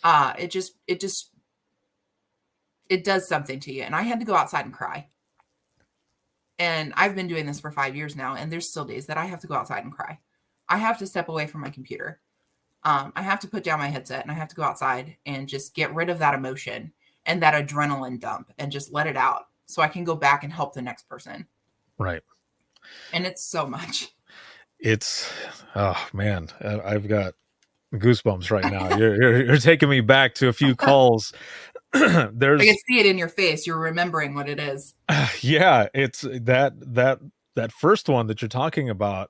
it does something to you. And I had to go outside and cry. And I've been doing this for 5 years now, and there's still days that I have to go outside and cry. I have to step away from my computer. I have to put down my headset, and I have to go outside and just get rid of that emotion and that adrenaline dump and just let it out so I can go back and help the next person. Right. And it's so much. It's, oh man, I've got goosebumps right now. You're taking me back to a few calls. I can see it in your face. You're remembering what it is. Yeah, it's that first one that you're talking about.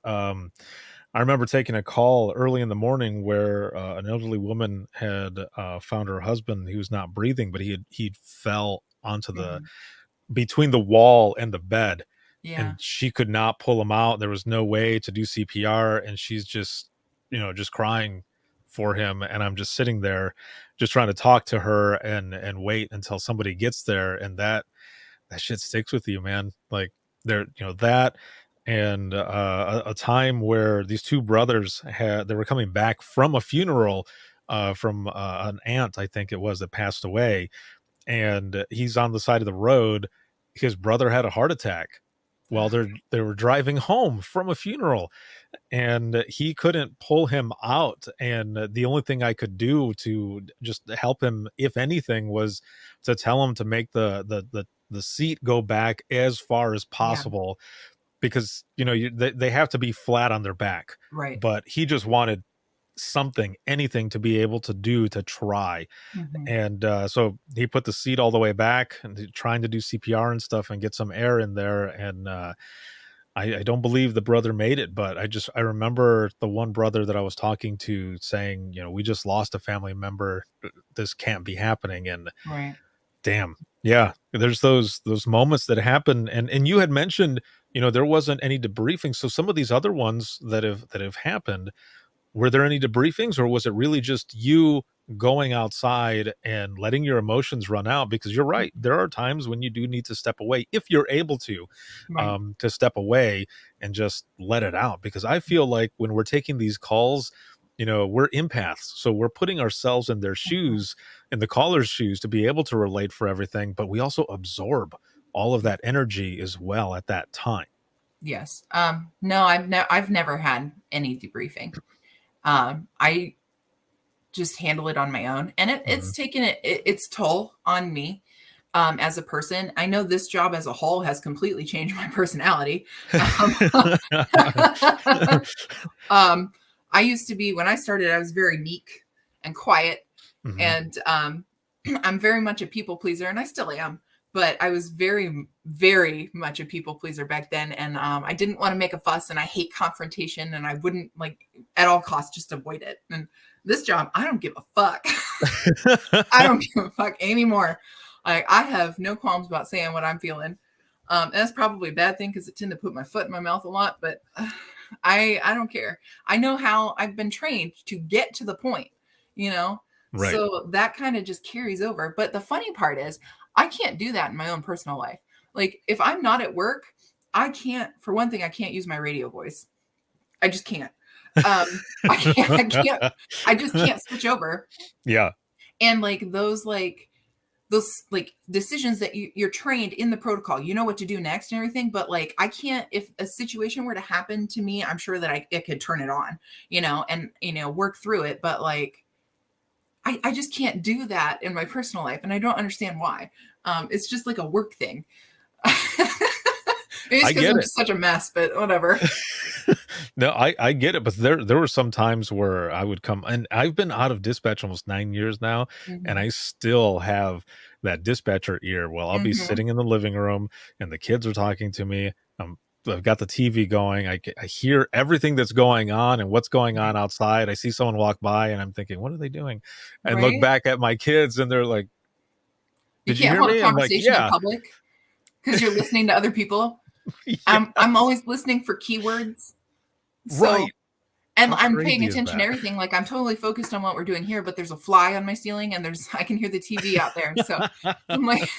I remember taking a call early in the morning where an elderly woman had found her husband. He was not breathing, but he fell onto the between the wall and the bed, and she could not pull him out. There was no way to do CPR, and she's just crying for him, and I'm just sitting there just trying to talk to her and wait until somebody gets there, and that shit sticks with you, man. Like there, that, and a time where these two brothers they were coming back from a funeral from an aunt, I think it was, that passed away, and he's on the side of the road. His brother had a heart attack while they were driving home from a funeral, and he couldn't pull him out. And the only thing I could do to just help him, if anything, was to tell him to make the seat go back as far as possible, because they have to be flat on their back. Right. But he just wanted anything to be able to do to try. And so he put the seat all the way back and trying to do CPR and stuff and get some air in there. And I don't believe the brother made it, but I remember the one brother that I was talking to saying, we just lost a family member. This can't be happening. And damn, yeah, there's those moments that happen. And you had mentioned, there wasn't any debriefing. So some of these other ones that have happened, were there any debriefings, or was it really just you going outside and letting your emotions run out? Because you're right, there are times when you do need to step away, if you're able to step away and just let it out. Because I feel like when we're taking these calls, we're empaths, so we're putting ourselves in their shoes, in the caller's shoes, to be able to relate for everything, but we also absorb all of that energy as well at that time. Yes. No, I've never had any debriefing. I just handle it on my own, and it's taken its toll on me as a person. I know this job as a whole has completely changed my personality. I used to be, when I started, I was very meek and quiet, and I'm very much a people pleaser, and I still am. But I was very, very much a people pleaser back then. And I didn't want to make a fuss, and I hate confrontation, and I wouldn't, like, at all costs, just avoid it. And this job, I don't give a fuck. I don't give a fuck anymore. Like, I have no qualms about saying what I'm feeling. And that's probably a bad thing, because I tend to put my foot in my mouth a lot, but I don't care. I know how I've been trained to get to the point, Right. So that kind of just carries over. But the funny part is, I can't do that in my own personal life. Like, if I'm not at work, I can't, for one thing, I can't use my radio voice. I just can't. I just can't switch over. Yeah. And those decisions that you're trained in the protocol, you know what to do next and everything. But I can't, if a situation were to happen to me, I'm sure that it could turn it on, and work through it. But I just can't do that in my personal life, and I don't understand why. It's just like a work thing. Maybe it's because I'm just such a mess, but whatever. No, I get it. But there were some times where I would come, and I've been out of dispatch almost 9 years now, and I still have that dispatcher ear. Well, I'll be sitting in the living room, and the kids are talking to me. I've got the TV going. I hear everything that's going on and what's going on outside. I see someone walk by, and I'm thinking, what are they doing? And look back at my kids, and they're like, "Did you hear me?" I'm like, "Yeah." In public. because you're listening to other people. Yeah. I'm always listening for keywords. So, Right. and How I'm crazy paying is attention that? to everything. Like I'm totally focused on what we're doing here, but there's a fly on my ceiling and I can hear the TV out there. So I'm like,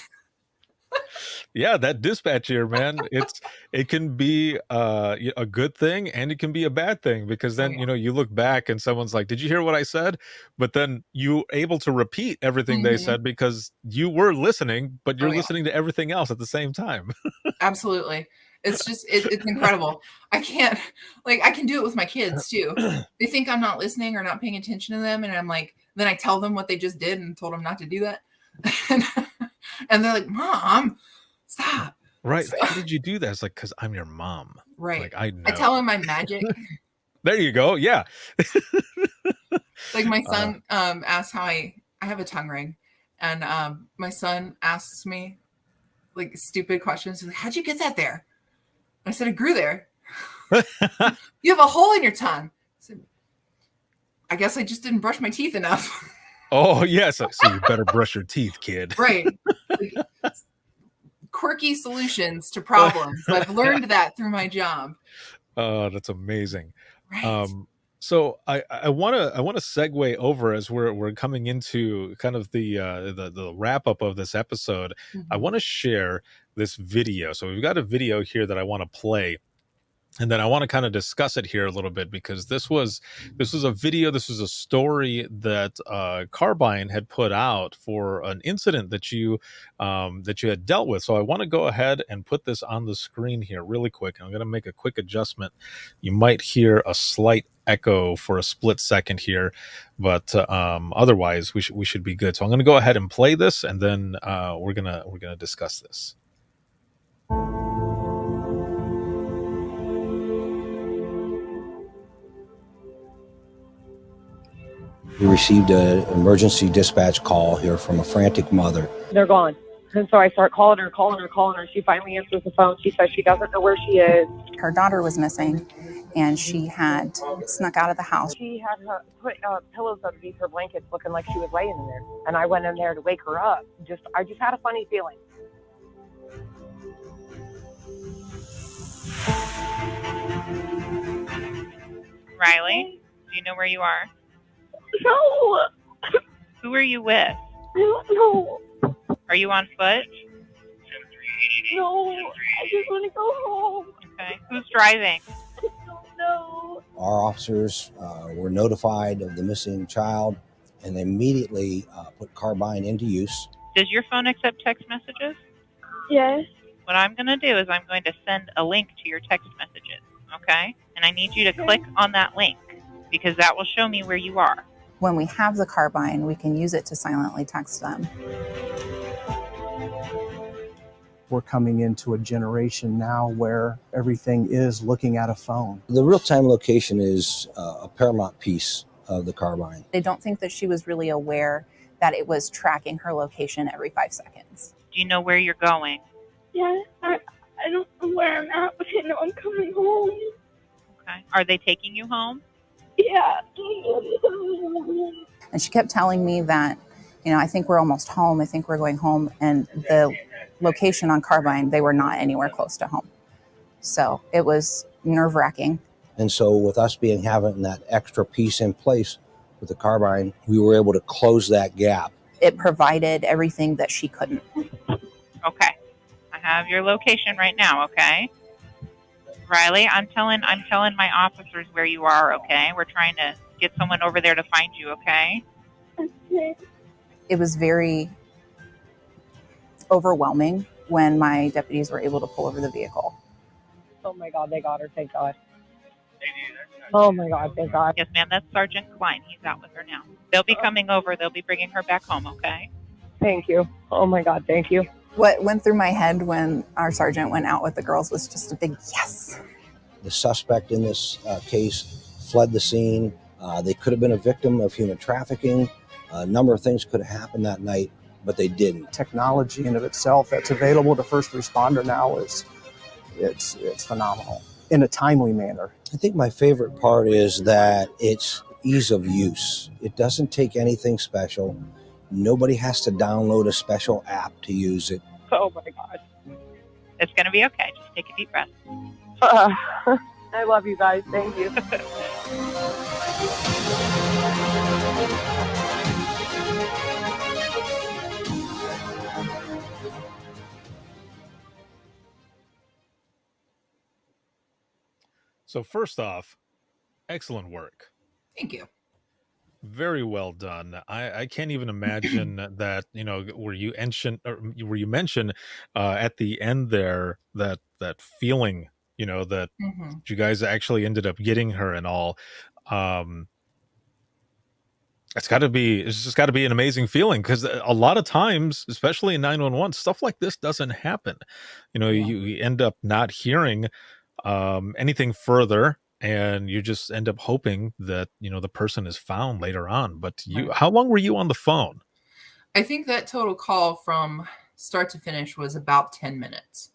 Yeah, that dispatch here, man, it can be a good thing and it can be a bad thing, because oh then, yeah. you look back and someone's like, "Did you hear what I said?" But then you able to repeat everything they Mhm. said because you were listening, but Oh you're yeah, listening to everything else at the same time. absolutely. It's just, it's incredible. I can't, like, I can do it with my kids too. They think I'm not listening or not paying attention to them. And I'm like, then I tell them what they just did and told them not to do that. and, and they're like, Mom, stop. Right. So, How did you do that? It's like, "'Cause I'm your mom." right. Like, I I tell know. them I'm magic. There you go. Yeah. Like my Uh, son asks how I have a tongue ring. And my son asks me like stupid questions. He's like, how'd you get that there? I said, it grew there. You have a hole in your tongue. I said, I guess I just didn't brush my teeth enough. Oh, yes. So you better brush your teeth, kid. Right. Like, quirky solutions to problems. I've learned that through my job. Oh, that's amazing. Right. So I want to segue over as we're coming into kind of the wrap up of this episode. I Mhm. want to share this video. So we've got a video here that I want to play, and then I want to kind of discuss it here a little bit, because this was a video, this was a story that Carbyne had put out for an incident that you had dealt with. So I want to go ahead and put this on the screen here really quick. I'm going to make a quick adjustment. You might hear a slight echo for a split second here, but otherwise we should be good. So I'm going to go ahead and play this, and then we're gonna discuss this. We received an emergency dispatch call here from a frantic mother. They're gone. And so I start calling her. She finally answers the phone. She says she doesn't know where she is. Her daughter was missing, and she had snuck out of the house. She had put pillows underneath her blankets looking like she was laying in there. And I went in there to wake her up. I just had a funny feeling. Riley, do you know where you are? No, Who are you with? I don't know. Are you on foot? No, I just want to go home. Okay. Who's driving? I don't know. Our officers were notified of the missing child and they immediately put Carbyne into use. Does your phone accept text messages? Yes. What I'm going to do is I'm going to send a link to your text messages, okay? And I need you to click on that link, because that will show me where you are. When we have the Carbyne, we can use it to silently text them. We're coming into a generation now where everything is looking at a phone. The real-time location is a paramount piece of the Carbyne. They don't think that she was really aware that it was tracking her location every 5 seconds. Do you know where you're going? Yeah, I don't know where I'm at, but I know I'm coming home. Okay. Are they taking you home? Yeah. And she kept telling me that, I think we're almost home. I think we're going home. And the location on Carbyne, they were not anywhere close to home. So it was nerve-wracking. And so with us having that extra piece in place with the Carbyne, we were able to close that gap. It provided everything that she couldn't. Okay. I have your location right now, okay? Riley, I'm telling my officers where you are, okay? We're trying to get someone over there to find you, okay? Okay. It was very overwhelming when my deputies were able to pull over the vehicle. Oh my God, they got her, thank God. Oh my God, thank God. Yes, ma'am, that's Sergeant Klein. He's out with her now. They'll be coming over. They'll be bringing her back home, okay? Thank you. Oh my God, thank you. What went through my head when our sergeant went out with the girls was just a big yes. The suspect in this case fled the scene. They could have been a victim of human trafficking. A number of things could have happened that night, but they didn't. Technology in of itself that's available to first responder now it's phenomenal in a timely manner. I think my favorite part is that it's ease of use. It doesn't take anything special. Nobody has to download a special app to use it. Oh my God. It's going to be okay. Just take a deep breath. I love you guys. Thank you. So first off, excellent work. Thank you. Very well done. I can't even imagine that, where you mention at the end there that feeling, that Mm-hmm. you guys actually ended up getting her and all. Um, it's just got to be an amazing feeling, because a lot of times, especially in 911, stuff like this doesn't happen. Yeah. You end up not hearing anything further, and you just end up hoping that the person is found later on. But Right. how long were you on the phone? I think that total call from start to finish was about 10 minutes.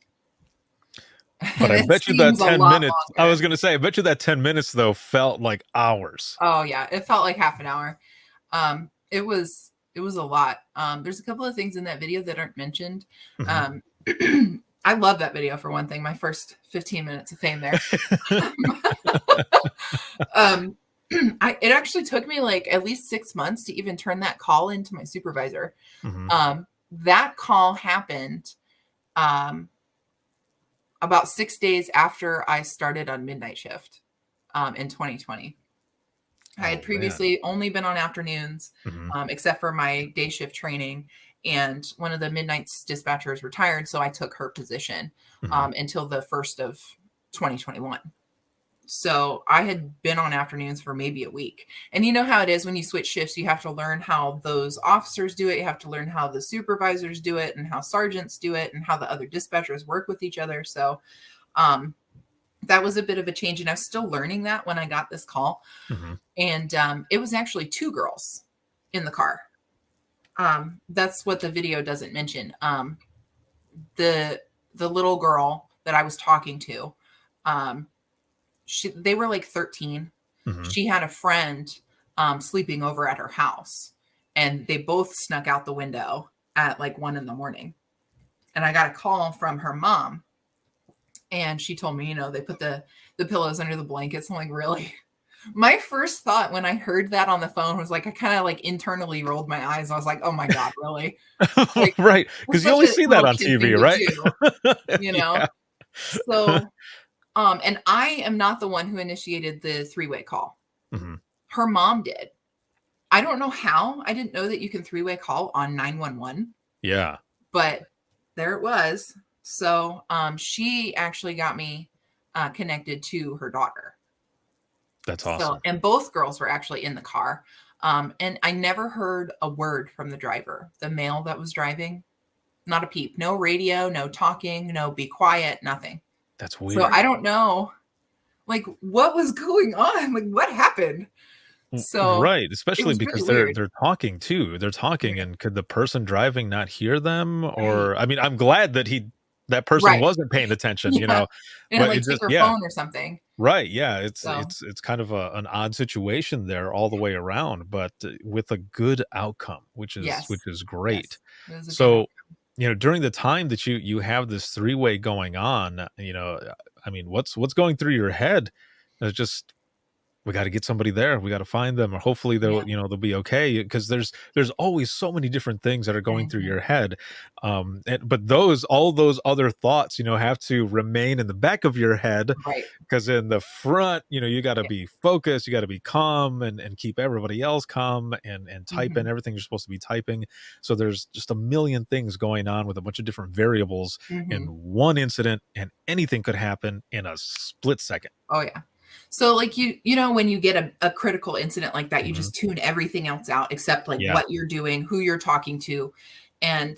But I It bet you that seems a 10 lot minutes, I longer. was going to say, I bet you that 10 minutes though felt like hours. Oh yeah, it felt like half an hour. It was a lot. There's a couple of things in that video that aren't mentioned. Mhm. I love that video, for one thing. My first 15 minutes of fame there. It actually took me like at least 6 months to even turn that call into my supervisor. Mhm. That call happened about 6 days after I started on midnight shift in 2020. I had Oh, man. previously only been on afternoons, Mhm. except for my day shift training. And one of the midnights dispatchers retired, so I took her position Mhm. until the 1st of 2021. So I had been on afternoons for maybe a week. And you know how it is when you switch shifts, you have to learn how those officers do it. You have to learn how the supervisors do it, and how sergeants do it, and how the other dispatchers work with each other. So that was a bit of a change. And I was still learning that when I got this call. Mhm. And it was actually 2 girls in the car. That's what the video doesn't mention. The little girl that I was talking to, they were like 13. Mhm. She had a friend sleeping over at her house, and they both snuck out the window at like 1 a.m. And I got a call from her mom, and she told me, they put the pillows under the blankets. I'm like, really? My first thought when I heard that on the phone was like, I kind of like internally rolled my eyes. I was like, oh my God, really? Like, Right, that's because you such only a see that little on kid TV, thing to right? do, you know? Yeah. So, and I am not the one who initiated the 3-way call. Mhm. Her mom did. I don't know how. I didn't know that you can 3-way call on 911, Yeah. but there it was. So, she actually got me connected to her daughter. That's So, awesome. and both girls were actually in the car. And I never heard a word from the driver, the male that was driving. Not a peep. No radio, no talking, no be quiet, nothing. That's So weird. I don't know, like, what was going on? Like, what happened? So Right, it especially was really because they're weird. they're talking too. They're talking, Yeah. and could the person driving not hear them? Right. Or, I mean, I'm glad that that person Right. wasn't paying attention, Yeah. And but like it take just, her yeah. phone or something. Right, yeah, it's So it's it's kind of an odd situation there all the way around, but with a good outcome, yes. which is Yes. great. It was a good So, outcome. during the time that you have this three-way going on, I mean, what's going through your head? It's just, we got to get somebody there. We got to find them, or hopefully Yeah. they'll be okay. Because there's always so many different things that are going through Mhm. your head, but all those other thoughts, have to remain in the back of your head, Right. because in the front, you got to Yeah. be focused, you got to be calm, and keep everybody else calm, and type in Mhm. everything you're supposed to be typing. So there's just a million things going on with a bunch of different variables in Mhm. one incident, and anything could happen in a split second. Oh yeah. So like when you get a critical incident like that, you Mhm. just tune everything else out except like Yeah. what you're doing, who you're talking to. And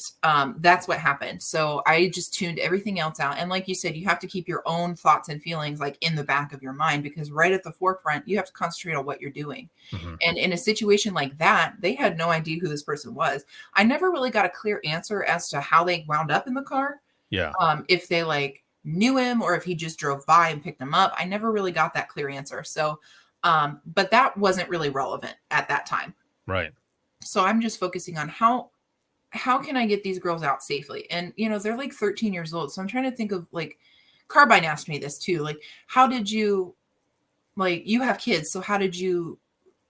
that's what happened. So I just tuned everything else out. And like you said, you have to keep your own thoughts and feelings like in the back of your mind, because right at the forefront, you have to concentrate on what you're doing. Mhm. And in a situation like that, they had no idea who this person was. I never really got a clear answer as to how they wound up in the car. Yeah. If they like knew him or if he just drove by and picked him up. I never really got that clear answer. So, but that wasn't really relevant at that time. Right. So I'm just focusing on how how can I get these girls out safely? And, they're like 13 years old. So I'm trying to think of like, Carbyne asked me this too. Like, how did you, like, you have kids. So how did you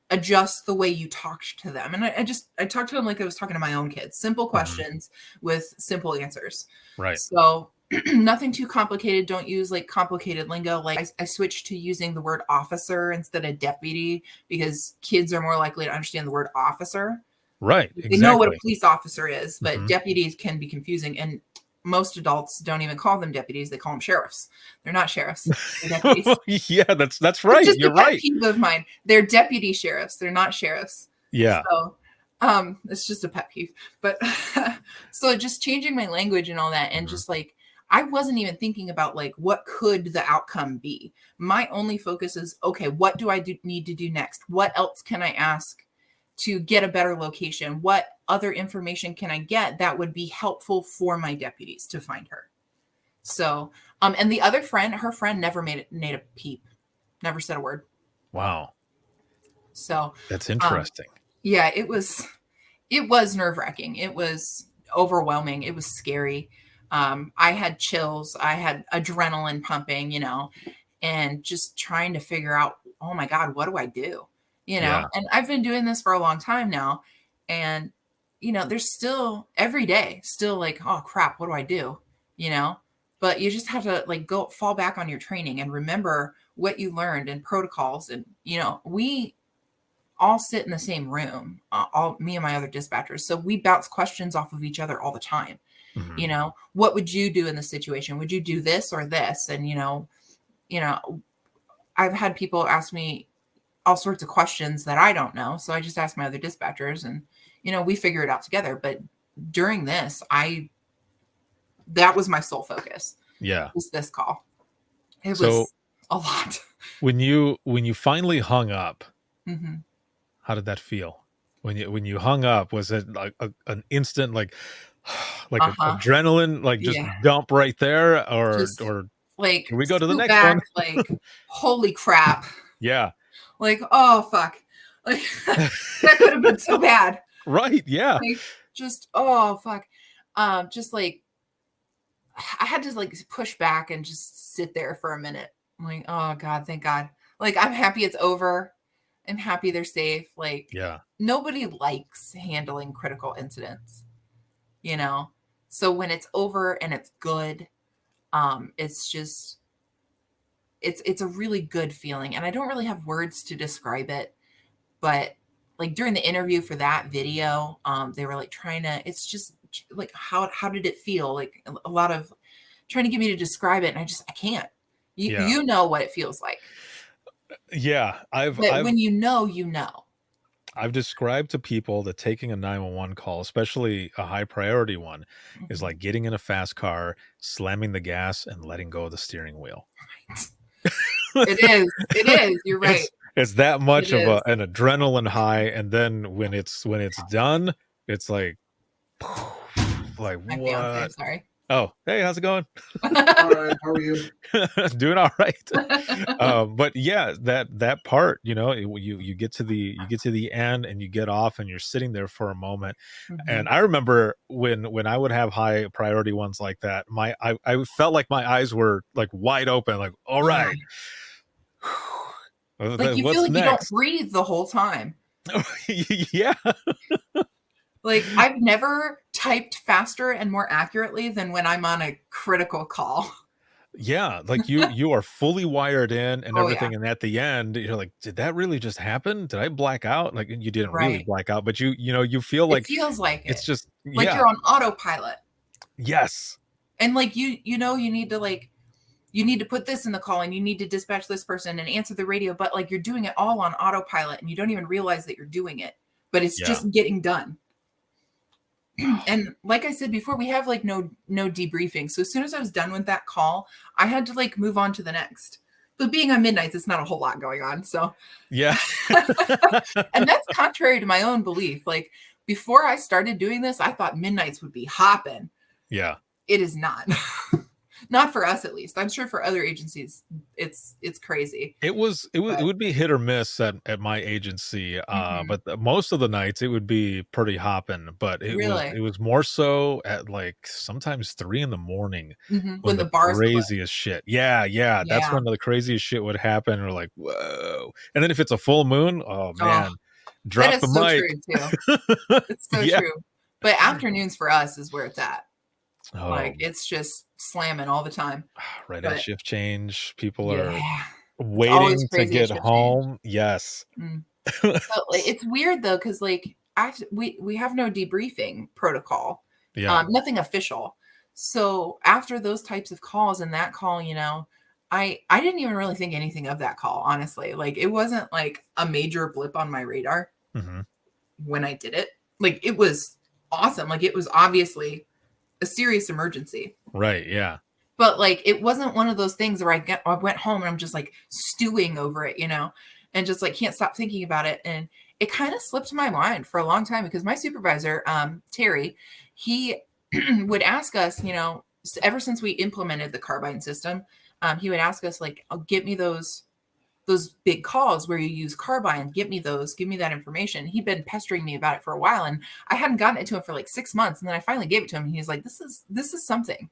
adjust the way you talked to them? And I talked to them like I was talking to my own kids. Simple questions with simple answers. Right. So nothing too complicated. Don't use like complicated lingo. Like I switched to using the word officer instead of deputy because kids are more likely to understand the word officer. Right. They Exactly. know what a police officer is, but deputies can be confusing. And most adults don't even call them deputies. They call them sheriffs. They're not sheriffs. They're deputies. Yeah, that's right. It's just You're a pet right. peeve of mine. They're deputy sheriffs. They're not sheriffs. Yeah. So it's just a pet peeve. But so just changing my language and all that, and just like I wasn't even thinking about like what could the outcome be. My only focus is, okay, what do I need to do next? What else can I ask to get a better location? What other information can I get that would be helpful for my deputies to find her? So, and the other friend, her friend never made a peep, never said a word. Wow. So that's interesting. Yeah, it was nerve-wracking. It was overwhelming. It was scary. I had chills. I had adrenaline pumping, and just trying to figure out, oh my God, what do I do? And I've been doing this for a long time now. And, there's still every day still like, oh crap, what do I do? But you just have to like fall back on your training and remember what you learned and protocols. And, we all sit in the same room, me and my other dispatchers. So we bounce questions off of each other all the time. What would you do in this situation? Would you do this or this? And, I've had people ask me all sorts of questions that I don't know. So I just ask my other dispatchers and, we figure it out together. But during this, that was my sole focus. Yeah. Was this call. It was a lot. When you finally hung up, Mm-hmm. how did that feel? When you hung up, was it like an instant, like adrenaline, like just dump right there, or like can we go to the next back, one? Like, holy crap. Yeah. Like, oh fuck. Like that could have been so bad. Right. Yeah. Like, just, oh fuck. Just like I had to like push back and just sit there for a minute. I'm like, oh God, thank God. Like, I'm happy it's over. I'm happy they're safe. Like, nobody likes handling critical incidents, So when it's over and it's good, it's just, it's a really good feeling. And I don't really have words to describe it, but like during the interview for that video, they were like it's just like, how did it feel? Like a lot of trying to get me to describe it. And I can't, you know what it feels like. Yeah. When you know. I've described to people that taking a 911 call, especially a high priority one, is like getting in a fast car, slamming the gas, and letting go of the steering wheel. Right. It is. You're right. It's that much of an adrenaline high, and then when it's done, it's like what? Okay, sorry. Oh, hey, how's it going? All right, how are you? Doing all right. But yeah, that part, you get to the end and you get off and you're sitting there for a moment. And I remember when I would have high priority ones like that, I felt like my eyes were like wide open, like, all right. Like you What's feel like next? you don't breathe the whole time. Yeah. Like I've never typed faster and more accurately than when I'm on a critical call. Yeah, like you are fully wired in and everything, and at the end you're like, did that really just happen? Did I black out? Like you didn't really black out, but you feel like it feels like it's just like you're on autopilot. Yes. And like you need to put this in the call and you need to dispatch this person and answer the radio, but like you're doing it all on autopilot and you don't even realize that you're doing it, but it's just getting done. And like I said before, we have like no debriefing. So as soon as I was done with that call, I had to like move on to the next. But being on midnights, it's not a whole lot going on. So yeah. And that's contrary to my own belief. Like before I started doing this, I thought midnights would be hopping. Yeah. It is not. Not for us, at least. I'm sure for other agencies, it's crazy. It would be hit or miss at my agency, but most of the nights it would be pretty hopping. But Really? it was more so at like sometimes 3 in the morning when When the the bars close. craziest shit. Yeah, that's Yeah. when the craziest shit would happen. We're like, whoa! And then if it's a full moon, oh man, That drop is the so mic. true too. It's so Yeah. true. But afternoons for us is where it's at. Oh, Like it's just slamming all the time. right at But shift change, people are yeah, it's always waiting to crazy at get shift change. home. Yes. So it's weird though, because like we have no debriefing protocol, Yeah. nothing official. So after those types of calls and that call, I didn't even really think anything of that call, honestly. Like it wasn't like a major blip on my radar hmm when I did it. Like it was awesome. Like it was obviously a serious emergency. Right. Yeah. But like it wasn't one of those things where I went home and I'm just like stewing over it, and just like can't stop thinking about it. And it kind of slipped my mind for a long time because my supervisor, Terry, he would ask us, ever since we implemented the Carbyne system, he would ask us like, "Oh, get me those big calls where you use Carbyne. Get me those. Give me that information." He'd been pestering me about it for a while, and I hadn't gotten it to him for like 6 months. And then I finally gave it to him. And he was like, "This is something."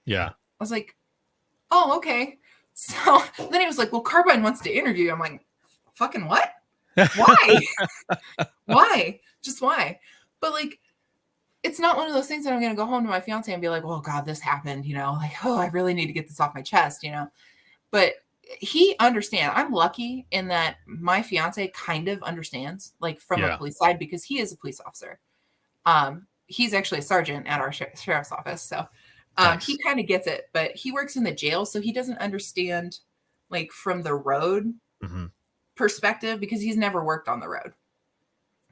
Yeah. I was like, "Oh, okay." So then he was like, "Well, Carbyne wants to interview you." I'm like, "Fucking what? Why? Why? Just why?" But like, it's not one of those things that I'm going to go home to my fiance and be like, "Oh God, this happened," like, "Oh, I really need to get this off my chest," But he understands. I'm lucky in that my fiance kind of understands, like from a police side, because he is a police officer. He's actually a sergeant at our sheriff's office, so he kind of gets it. But he works in the jail, so he doesn't understand, like from the road perspective, because he's never worked on the road.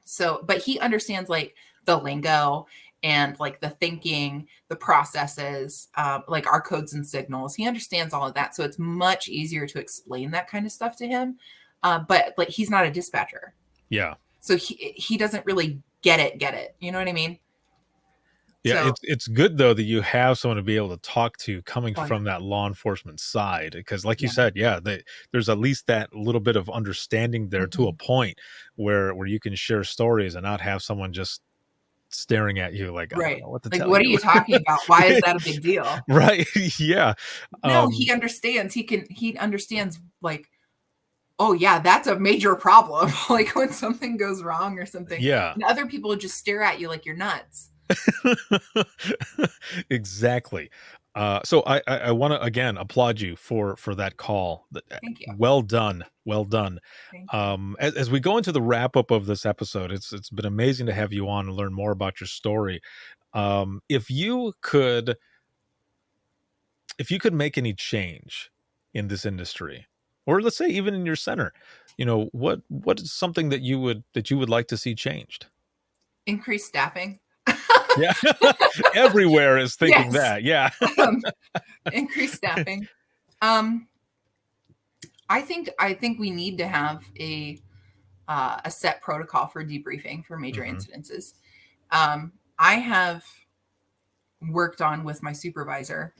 So, but he understands like the lingo and like the thinking, the processes, like our codes and signals. He understands all of that. So it's much easier to explain that kind of stuff to him. But like, he's not a dispatcher. Yeah. So he doesn't really get it. You know what I mean? Yeah, So, it's good though that you have someone to be able to talk to coming from that law enforcement side, because like you said, there's at least that little bit of understanding there to a point where you can share stories and not have someone just staring at you like, I don't know what to like, tell what you. are you talking about? Why is that a big deal? Right. Yeah. No, he understands. He understands like, oh yeah, that's a major problem. Like when something goes wrong or something. Yeah. And other people would just stare at you like you're nuts. Exactly. So I want to again applaud you for that call. Thank you. Well done. Thank you. As we go into the wrap up of this episode, it's been amazing to have you on and learn more about your story. If you could make any change in this industry, or let's say even in your center, what is something that you would like to see changed? Increase staffing. Yeah. Everywhere is thinking that. Yeah. Increase staffing. I think we need to have a set protocol for debriefing for major incidences. I have worked on with my supervisor.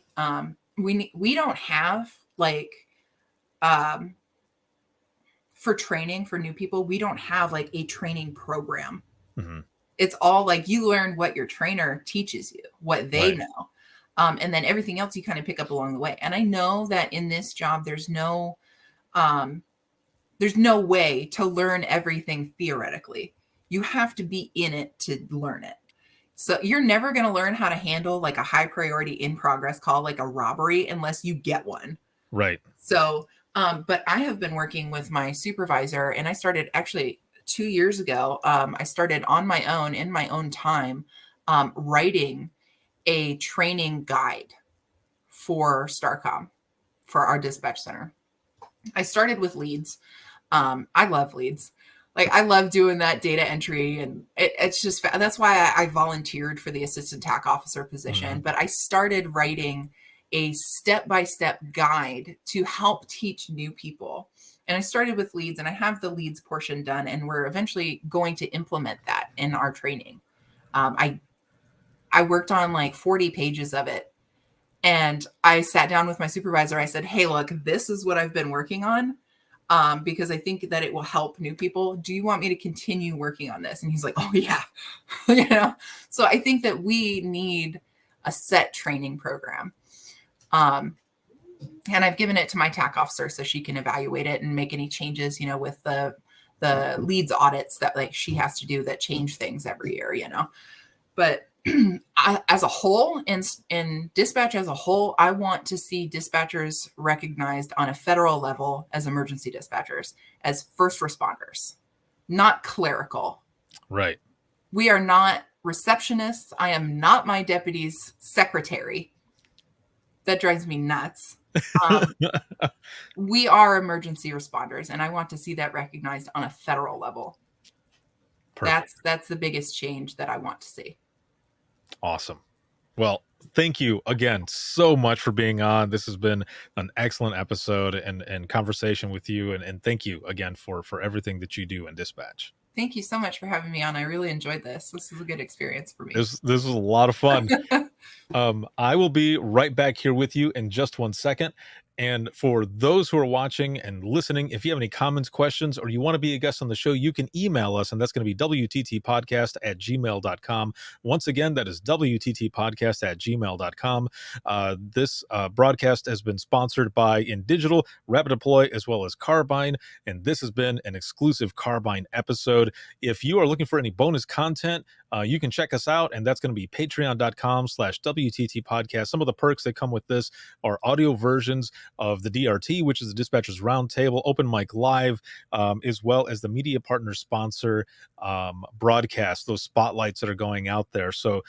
We don't have like for training for new people, we don't have like a training program. It's all like you learn what your trainer teaches you, what they know. And then everything else you kind of pick up along the way. And I know that in this job, there's no way to learn everything theoretically. You have to be in it to learn it. So you're never going to learn how to handle like a high priority in progress call, like a robbery, unless you get one. Right. So, but I have been working with my supervisor, and I started actually 2 years ago. I started on my own in my own time, writing a training guide for StarCom for our dispatch center. I started with leads. I love leads. Like I love doing that data entry, and it's just, that's why I volunteered for the assistant TAC officer position. But I started writing a step-by-step guide to help teach new people. And I started with leads, and I have the leads portion done, and we're eventually going to implement that in our training. I worked on like 40 pages of it. And I sat down with my supervisor. I said, hey, look, this is what I've been working on. Because I think that it will help new people. Do you want me to continue working on this? And he's like, oh yeah. So I think that we need a set training program. And I've given it to my TAC officer so she can evaluate it and make any changes, with the leads audits that like she has to do that change things every year, but as a whole, in dispatch as a whole, I want to see dispatchers recognized on a federal level as emergency dispatchers, as first responders, not clerical. Right. We are not receptionists. I am not my deputy's secretary. That drives me nuts. We are emergency responders, and I want to see that recognized on a federal level. Perfect. That's the biggest change that I want to see. Awesome. Well, thank you again so much for being on. This has been an excellent episode and conversation with you. And thank you again for everything that you do in dispatch. Thank you so much for having me on. I really enjoyed this. This is a good experience for me. This was a lot of fun. I will be right back here with you in just 1 second. And for those who are watching and listening, if you have any comments, questions, or you want to be a guest on the show, you can email us, and that's going to be wttpodcast@gmail.com. Once again, that is wttpodcast@gmail.com. This broadcast has been sponsored by InDigital, Rapid Deploy, as well as Carbyne, and this has been an exclusive Carbyne episode. If you are looking for any bonus content, you can check us out, and that's going to be patreon.com/WTT podcast. Some of the perks that come with this are audio versions of the DRT, which is the Dispatchers Roundtable, Open Mic Live, as well as the media partner sponsor broadcast, those spotlights that are going out there. So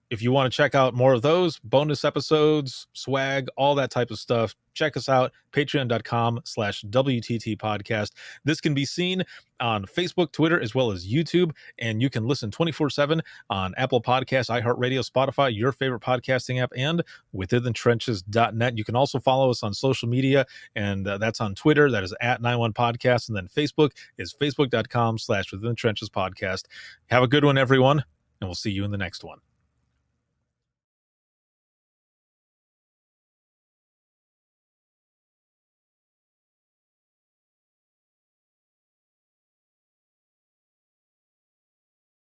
if you want to check out more of those bonus episodes, swag, all that type of stuff, check us out, patreon.com/WTT podcast. This can be seen on Facebook, Twitter, as well as YouTube, and you can listen 24/7 on Apple Podcasts, iHeartRadio, Spotify, your favorite podcasting app, and withinthetrenches.net. You can also follow us on social media, and that's on Twitter. That is @91podcast, and then Facebook is facebook.com/withinthetrenches podcast. Have a good one, everyone, and we'll see you in the next one.